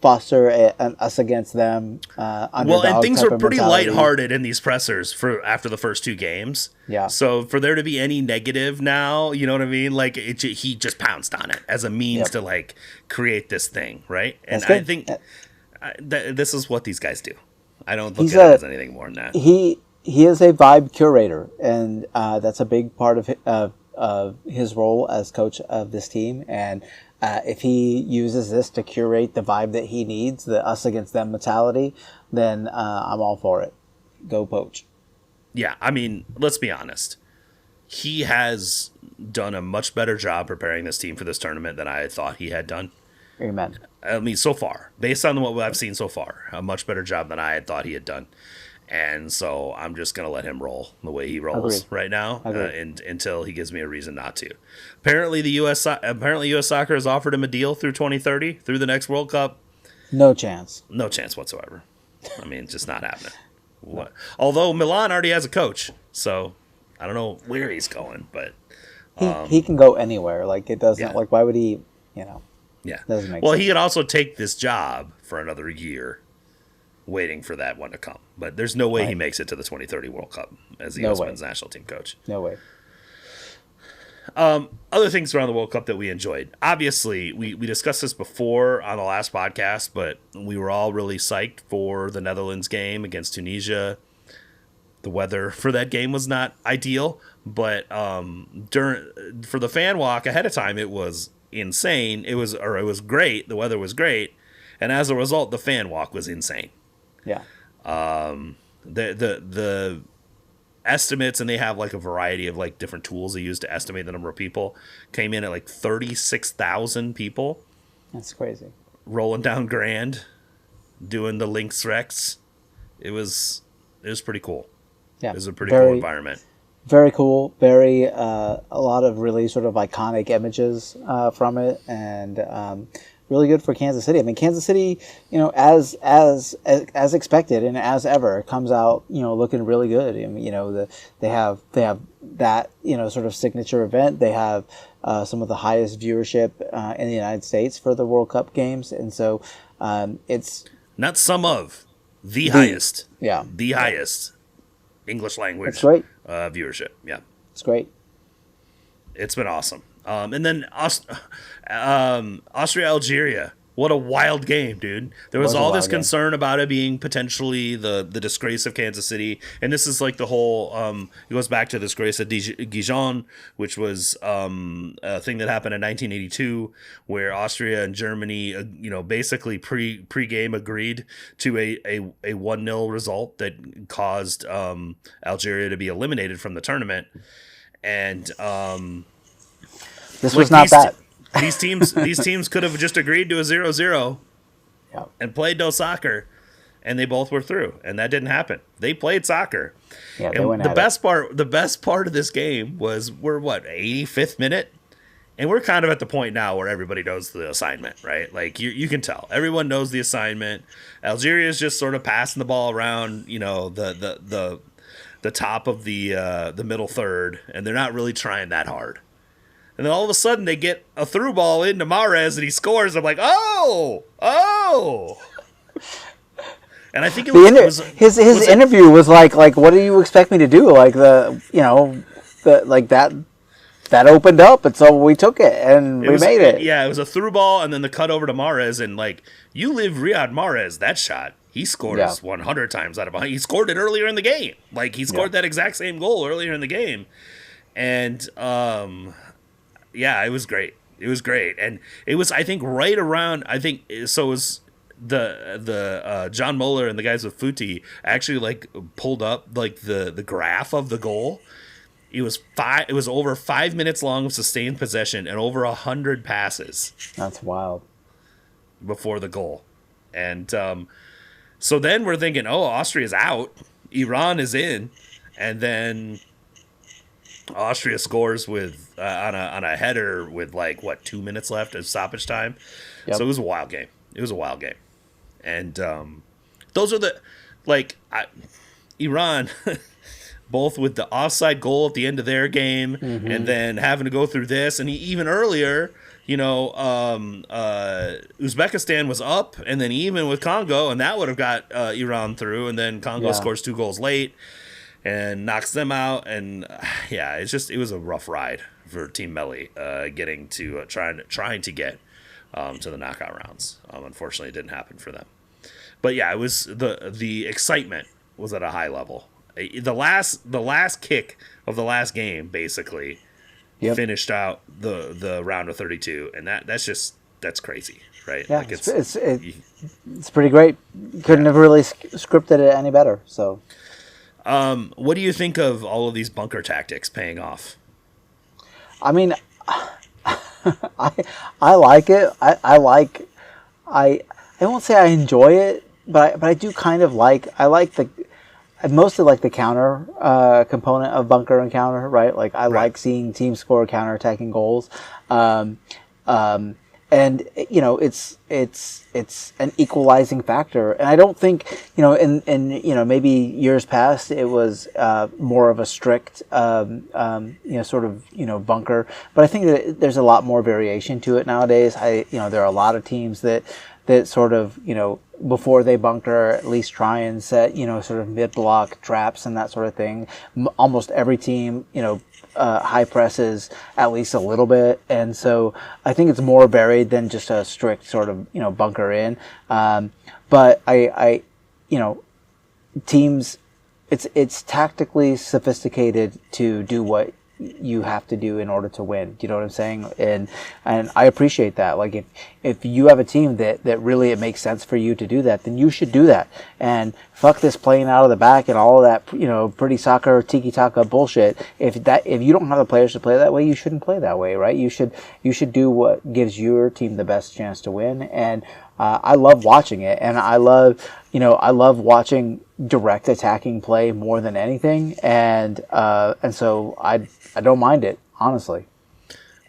foster an us against them. And things were pretty lighthearted in these pressers after the first two games. Yeah. So for there to be any negative now, you know what I mean? Like he just pounced on it as a means to like create this thing, right? And I think this is what these guys do. I don't look at it as anything more than that. He is a vibe curator, and that's a big part of his role as coach of this team. And if he uses this to curate the vibe that he needs, the us against them mentality, then I'm all for it. Go Poach. Yeah, I mean, let's be honest. He has done a much better job preparing this team for this tournament than I thought he had done. Amen. I mean, so far, based on what I've seen so far, a much better job than I had thought he had done. And so I'm just going to let him roll the way he rolls right now until he gives me a reason not to. Apparently, U.S. Soccer has offered him a deal through 2030, through the next World Cup. No chance. No chance whatsoever. I mean, it's just not happening. What? Although Milan already has a coach, so I don't know where he's going, but he can go anywhere. Like it doesn't. Like why would he? Yeah. Doesn't make sense. He could also take this job for another year, waiting for that one to come. But there's no way he makes it to the 2030 World Cup as the U.S. men's national team coach. No way. Other things around the World Cup that we enjoyed. Obviously, we discussed this before on the last podcast, but we were all really psyched for the Netherlands game against Tunisia. The weather for that game was not ideal, but for the fan walk ahead of time, it was insane. It was great. The weather was great, and as a result, the fan walk was insane. Yeah. The estimates, and they have like a variety of like different tools they use to estimate the number of people, came in at like 36,000 people. That's crazy. Rolling down Grand, doing the Lynx Rex. It was pretty cool. Yeah. It was a pretty cool environment. Very cool. Very a lot of really sort of iconic images from it, and really good for Kansas City. I mean, Kansas City, as expected and as ever, comes out, looking really good. I mean, they have that, sort of signature event. They have some of the highest viewership in the United States for the World Cup games, and so it's not some of the highest. Yeah, the highest English language. That's great. Viewership. Yeah, it's great. It's been awesome. And then Austria, Algeria. What a wild game, dude. There was all this concern about it being potentially the disgrace of Kansas City. And this is like the whole, it goes back to the disgrace of Dijon, which was a thing that happened in 1982, where Austria and Germany, basically pre-game agreed to a 1-0 result that caused Algeria to be eliminated from the tournament. And this was not that. These teams could have just agreed to a 0-0 and played no soccer, and they both were through, and that didn't happen. They played soccer. Yeah, and the best part of this game was we're 85th minute, and we're kind of at the point now where everybody knows the assignment, right? Like you can tell everyone knows the assignment. Algeria is just sort of passing the ball around, the top of the middle third, and they're not really trying that hard. And then all of a sudden they get a through ball into Mahrez and he scores. I'm like, oh! And I think it his interview was like what do you expect me to do? Like that opened up, and so we took it and we made it. Yeah, it was a through ball, and then the cut over to Mahrez, and like you live Riyad Mahrez that shot. He scores 100 times out of 100. He scored it earlier in the game. Like he scored that exact same goal earlier in the game, and it was great. It was great, and it was I think right around so it was the John Mueller and the guys with Footy actually like pulled up like the graph of the goal. It was over 5 minutes long of sustained possession and over 100 passes. That's wild. Before the goal, and so then we're thinking, oh, Austria's out, Iran is in, and then Austria scores with on a header with 2 minutes left of stoppage time. Yep. So it was a wild game. And those are Iran, both with the offside goal at the end of their game, and then having to go through this, and even earlier, Uzbekistan was up, and then even with Congo, and that would have got Iran through, and then Congo scores 2 goals late and knocks them out, and it was a rough ride for Team Melli getting to trying to get to the knockout rounds. Unfortunately, it didn't happen for them. But yeah, it was the excitement was at a high level. The last kick of the last game basically finished out the round of 32, and that's crazy, right? Yeah, it's pretty great. Couldn't have really scripted it any better. So, what do you think of all of these bunker tactics paying off? I mean, I like it. I won't say I enjoy it, but I do kind of I mostly like the counter component of bunker and counter, right? Like I like seeing teams score counterattacking goals, and it's an equalizing factor. And I don't think in maybe years past it was more of a strict bunker, but I think that there's a lot more variation to it nowadays. There are a lot of teams that sort of before they bunker, at least try and set, sort of mid-block traps and that sort of thing. Almost every team, high presses at least a little bit. And so I think it's more varied than just a strict sort of, bunker in. But teams, it's tactically sophisticated to do what you have to do in order to win. Do you know what I'm saying? And I appreciate that. Like if you have a team that really it makes sense for you to do that, then you should do that. And fuck this playing out of the back and all of that, pretty soccer, tiki-taka bullshit. If you don't have the players to play that way, you shouldn't play that way, right? You should do what gives your team the best chance to win. And I love watching it, and I love watching direct attacking play more than anything, and so I don't mind it, honestly.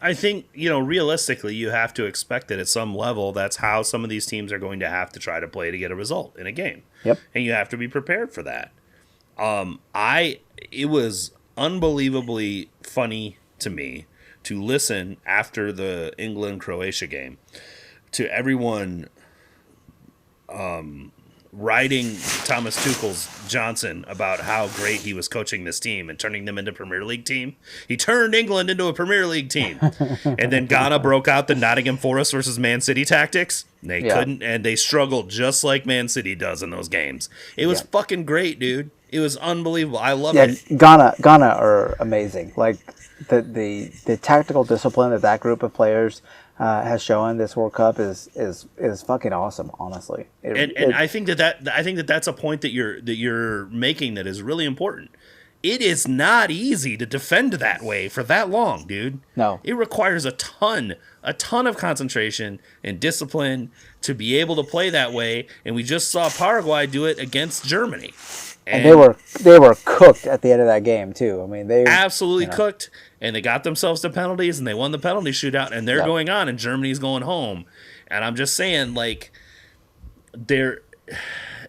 I think, realistically, you have to expect that at some level that's how some of these teams are going to have to try to play to get a result in a game. Yep. And you have to be prepared for that. It was unbelievably funny to me to listen after the England-Croatia game to everyone writing Thomas Tuchel's Johnson about how great he was coaching this team and turning them into Premier League team. He turned England into a Premier League team. And then Ghana broke out the Nottingham Forest versus Man City tactics. They couldn't, and they struggled just like Man City does in those games. It was fucking great, dude. It was unbelievable. I love it. Ghana are amazing. Like the tactical discipline that group of players has shown this World Cup is fucking awesome, honestly. I think that's a point that you're making that is really important. It is not easy to defend that way for that long, dude. No. It requires a ton of concentration and discipline to be able to play that way, and we just saw Paraguay do it against Germany. And they were cooked at the end of that game too. I mean, they absolutely cooked, and they got themselves to penalties, and they won the penalty shootout, and they're going on, and Germany's going home. And I'm just saying, like, they're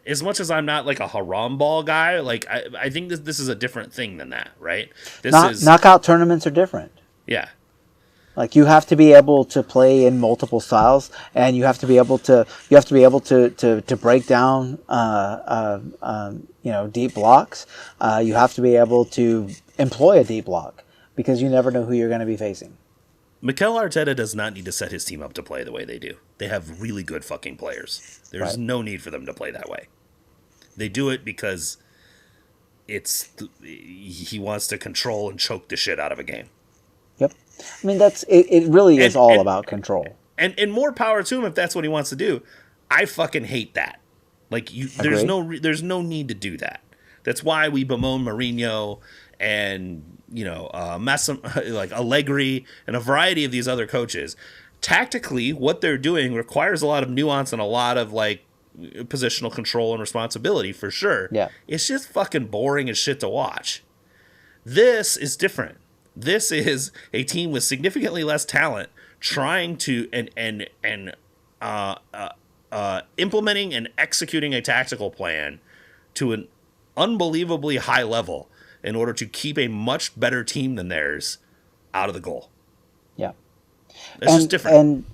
as much as I'm not like a haram ball guy, like I think this is a different thing than that, right? Knockout tournaments are different. Yeah. Like you have to be able to play in multiple styles, and you have to be able to break down deep blocks. You have to be able to employ a deep block because you never know who you're going to be facing. Mikel Arteta does not need to set his team up to play the way they do. They have really good fucking players. There's no need for them to play that way. They do it because he wants to control and choke the shit out of a game. Yep. I mean, it really is all about control. And more power to him if that's what he wants to do. I fucking hate that. Like there's no need to do that. That's why we bemoan Mourinho and like Allegri and a variety of these other coaches. Tactically, what they're doing requires a lot of nuance and a lot of like positional control and responsibility for sure. Yeah. It's just fucking boring as shit to watch. This is different. This is a team with significantly less talent trying to implementing and executing a tactical plan to an unbelievably high level in order to keep a much better team than theirs out of the goal. Yeah. It's just different.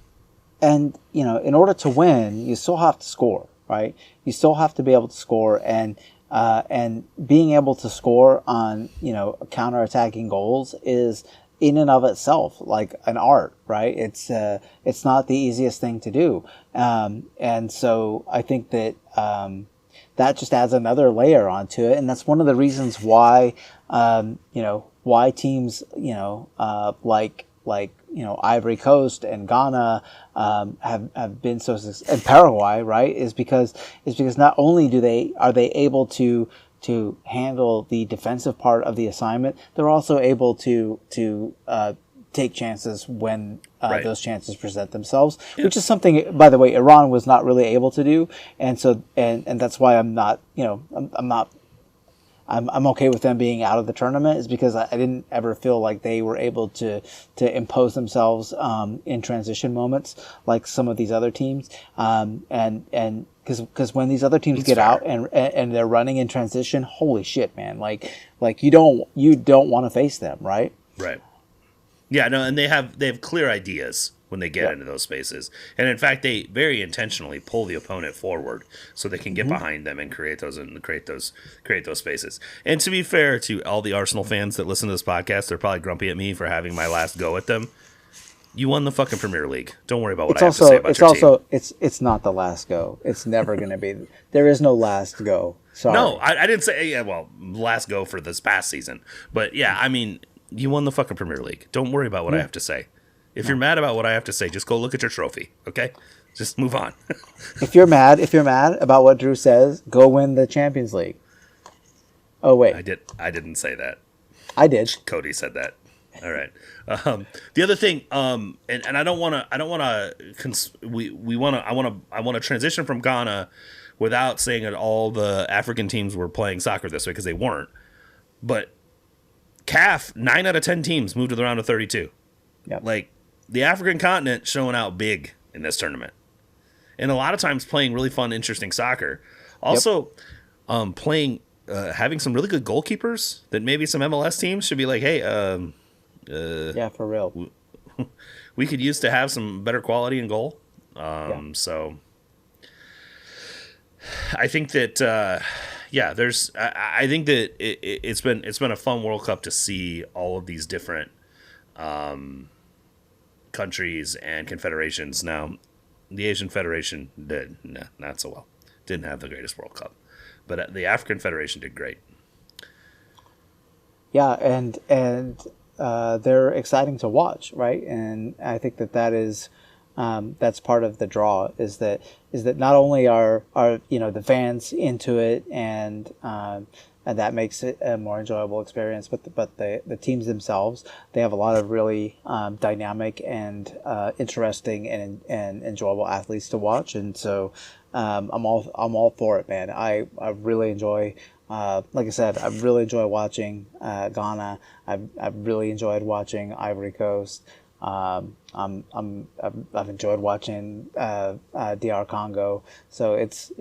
And in order to win, you still have to score, right? You still have to be able to score, and being able to score on, counterattacking goals is in and of itself like an art, right? It's not the easiest thing to do. And so I think that that just adds another layer onto it. And that's one of the reasons why, why teams, like Ivory Coast and Ghana have been so successful, and Paraguay, right, is because not only are they able to handle the defensive part of the assignment, they're also able to take chances when those chances present themselves, which is something, by the way, Iran was not really able to do, and so and that's why I'm okay with them being out of the tournament, is because I didn't ever feel like they were able to impose themselves in transition moments like some of these other teams, and because when these other teams get out and they're running in transition, holy shit, man, like you don't want to face them, right? Right. Yeah, no, and they have clear ideas when they get into those spaces. And in fact, they very intentionally pull the opponent forward so they can get behind them and create those spaces. And to be fair to all the Arsenal fans that listen to this podcast, they're probably grumpy at me for having my last go at them. You won the fucking Premier League. Don't worry about what I have to say about your team. It's not the last go. It's never going to be. There is no last go. Sorry. No, I didn't say, last go for this past season. But yeah, I mean, you won the fucking Premier League. Don't worry about what I have to say. If you're mad about what I have to say, just go look at your trophy, okay? Just move on. If you're mad about what Drew says, go win the Champions League. Oh wait, I didn't say that. I did. Cody said that. All right. The other thing, and I want to transition from Ghana without saying that all the African teams were playing soccer this way, because they weren't. But CAF, 9 out of 10 teams moved to the round of 32. Yep. Like, the African continent showing out big in this tournament. And a lot of times playing really fun, interesting soccer. Also, playing, having some really good goalkeepers that maybe some MLS teams should be like, hey, yeah, for real. We could use to have some better quality in goal. So I think that, I think that it's been a fun World Cup to see all of these different countries and confederations. Now, the Asian Federation did not so well. Didn't have the greatest World Cup, but the African Federation did great. Yeah, and they're exciting to watch, right? And I think that is that's part of the draw, is that not only are the fans into it, and that makes it a more enjoyable experience, but the teams themselves, they have a lot of really dynamic and interesting and enjoyable athletes to watch, and so I'm all for it, man. I really enjoy. Like I said, I really enjoy watching Ghana. I've really enjoyed watching Ivory Coast. I've enjoyed watching DR Congo. So it's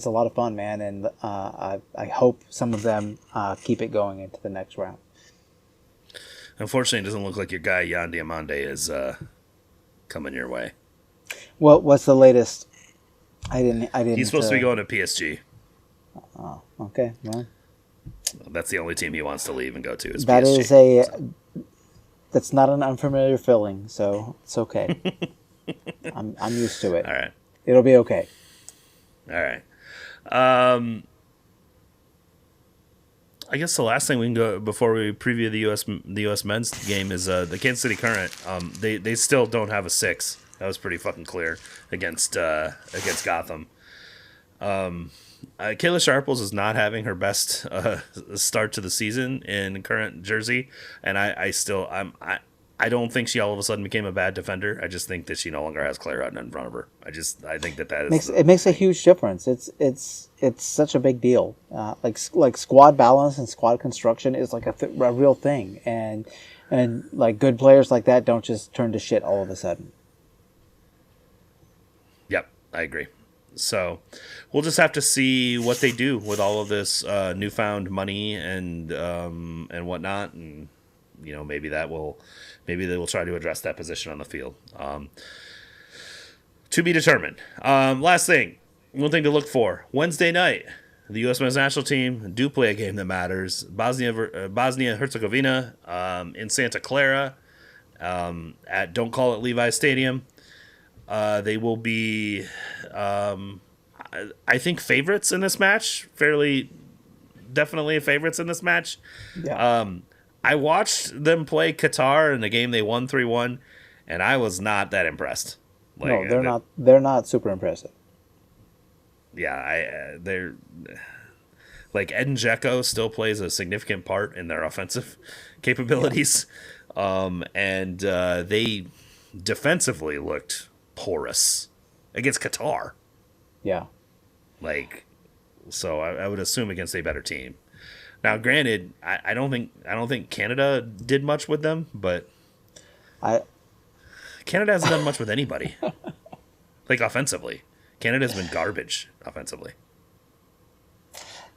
a lot of fun, man, and I hope some of them keep it going into the next round. Unfortunately, it doesn't look like your guy Yan Diamande is coming your way. What's the latest? I didn't. He's supposed to be going to PSG. Oh, okay. Well, that's the only team he wants to leave and go to. Is that PSG. is a. So. That's not an unfamiliar feeling, so it's okay. I'm used to it. All right. It'll be okay. All right. I guess the last thing we can go before we preview the U.S. men's game is the Kansas City Current. They still don't have a 6. That was pretty fucking clear against Gotham. Kayla Sharples is not having her best start to the season in Current jersey, and I don't think she all of a sudden became a bad defender. I just think that she no longer has Claire Hutton in front of her. I think that is it makes a huge difference. It's such a big deal. Like squad balance and squad construction is like a real thing, and like good players like that don't just turn to shit all of a sudden. Yep, I agree. So we'll just have to see what they do with all of this newfound money and whatnot, and maybe they will try to address that position on the field. To be determined. Last thing, one thing to look for: Wednesday night, the U.S. men's national team do play a game that matters. Bosnia-Herzegovina in Santa Clara at Don't Call It Levi's Stadium. They will be, I think, favorites in this match. Definitely favorites in this match. Yeah. I watched them play Qatar in a game they won 3-1, and I was not that impressed. No, they're not. They're not super impressive. Yeah, they're like Edin Dzeko still plays a significant part in their offensive capabilities, and they defensively looked porous against Qatar. Yeah. So I would assume against a better team. Now, granted, I don't think Canada did much with them, but Canada hasn't done much with anybody. Offensively, Canada's been garbage offensively.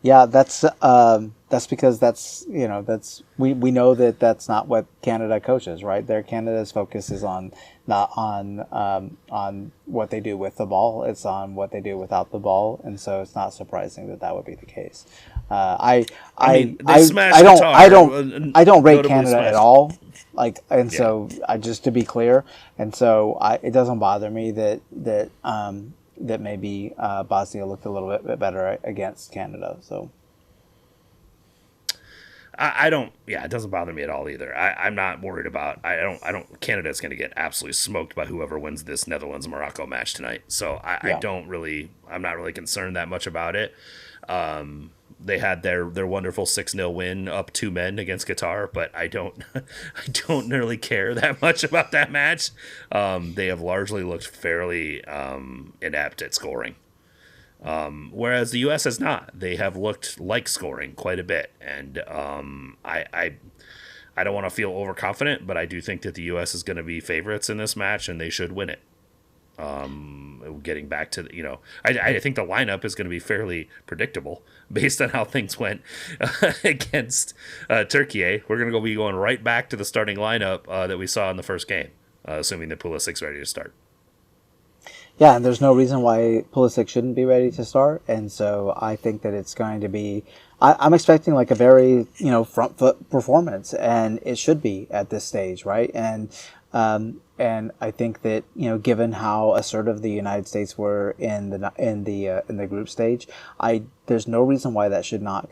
Yeah, that's because we know that's not what Canada coaches, right? Canada's focus is not on what they do with the ball; it's on what they do without the ball, and so it's not surprising that would be the case. I don't rate Canada at all. So just to be clear, and so it doesn't bother me that maybe Bosnia looked a little bit better against Canada. So I don't. Yeah, it doesn't bother me at all either. I'm not worried about. I don't. Canada's going to get absolutely smoked by whoever wins this Netherlands-Morocco match tonight. So I'm not really concerned that much about it. They had their wonderful 6-0 win up 2 men against Qatar, but I don't really care that much about that match. They have largely looked fairly inept at scoring, whereas the U.S. has not. They have looked like scoring quite a bit, and I don't want to feel overconfident, but I do think that the U.S. is going to be favorites in this match, and they should win it. Getting back to I think the lineup is going to be fairly predictable based on how things went against Turkiye. We're going to be going right back to the starting lineup that we saw in the first game, assuming that Pulisic's ready to start. Yeah, and there's no reason why Pulisic shouldn't be ready to start, and so I think that it's going to be. I'm expecting a very front foot performance, and it should be at this stage, right? And I think that given how assertive the United States were in the group stage, there's no reason why that should not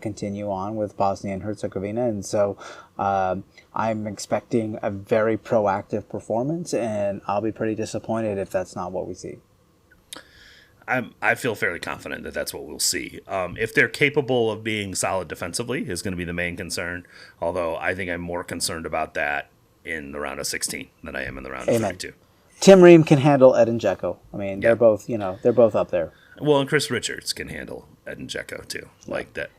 continue on with Bosnia and Herzegovina, and so I'm expecting a very proactive performance, and I'll be pretty disappointed if that's not what we see. I feel fairly confident that that's what we'll see. If they're capable of being solid defensively is going to be the main concern, although I think I'm more concerned about that in the round of 16 than I am in the round of 32. Tim Ream can handle Edin Dzeko. I mean, they're both up there. Well, and Chris Richards can handle Edin Dzeko too, like that.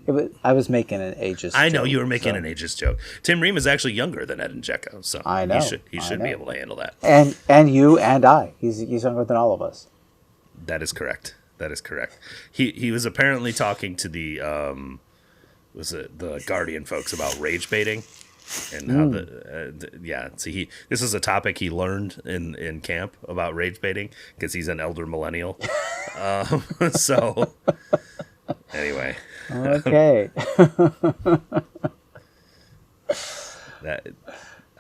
I was making an ageist. I know you were making an ageist joke. Tim Ream is actually younger than Edin Dzeko, so I know he should be able to handle that. And you and I, he's younger than all of us. That is correct. He was apparently talking to the Guardian folks about rage baiting. and how see, this is a topic he learned in camp about rage baiting because he's an elder millennial. So anyway, okay. that,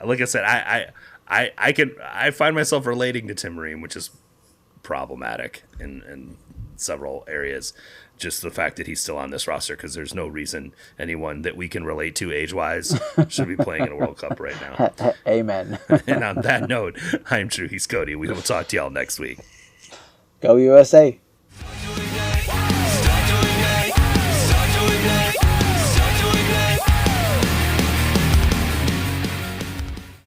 like I said, I find myself relating to Tim Ream, which is problematic in several areas. Just the fact that he's still on this roster, because there's no reason anyone that we can relate to age-wise should be playing in a World Cup right now. Amen. And on that note, I'm True. He's Cody. We will talk to y'all next week. Go USA.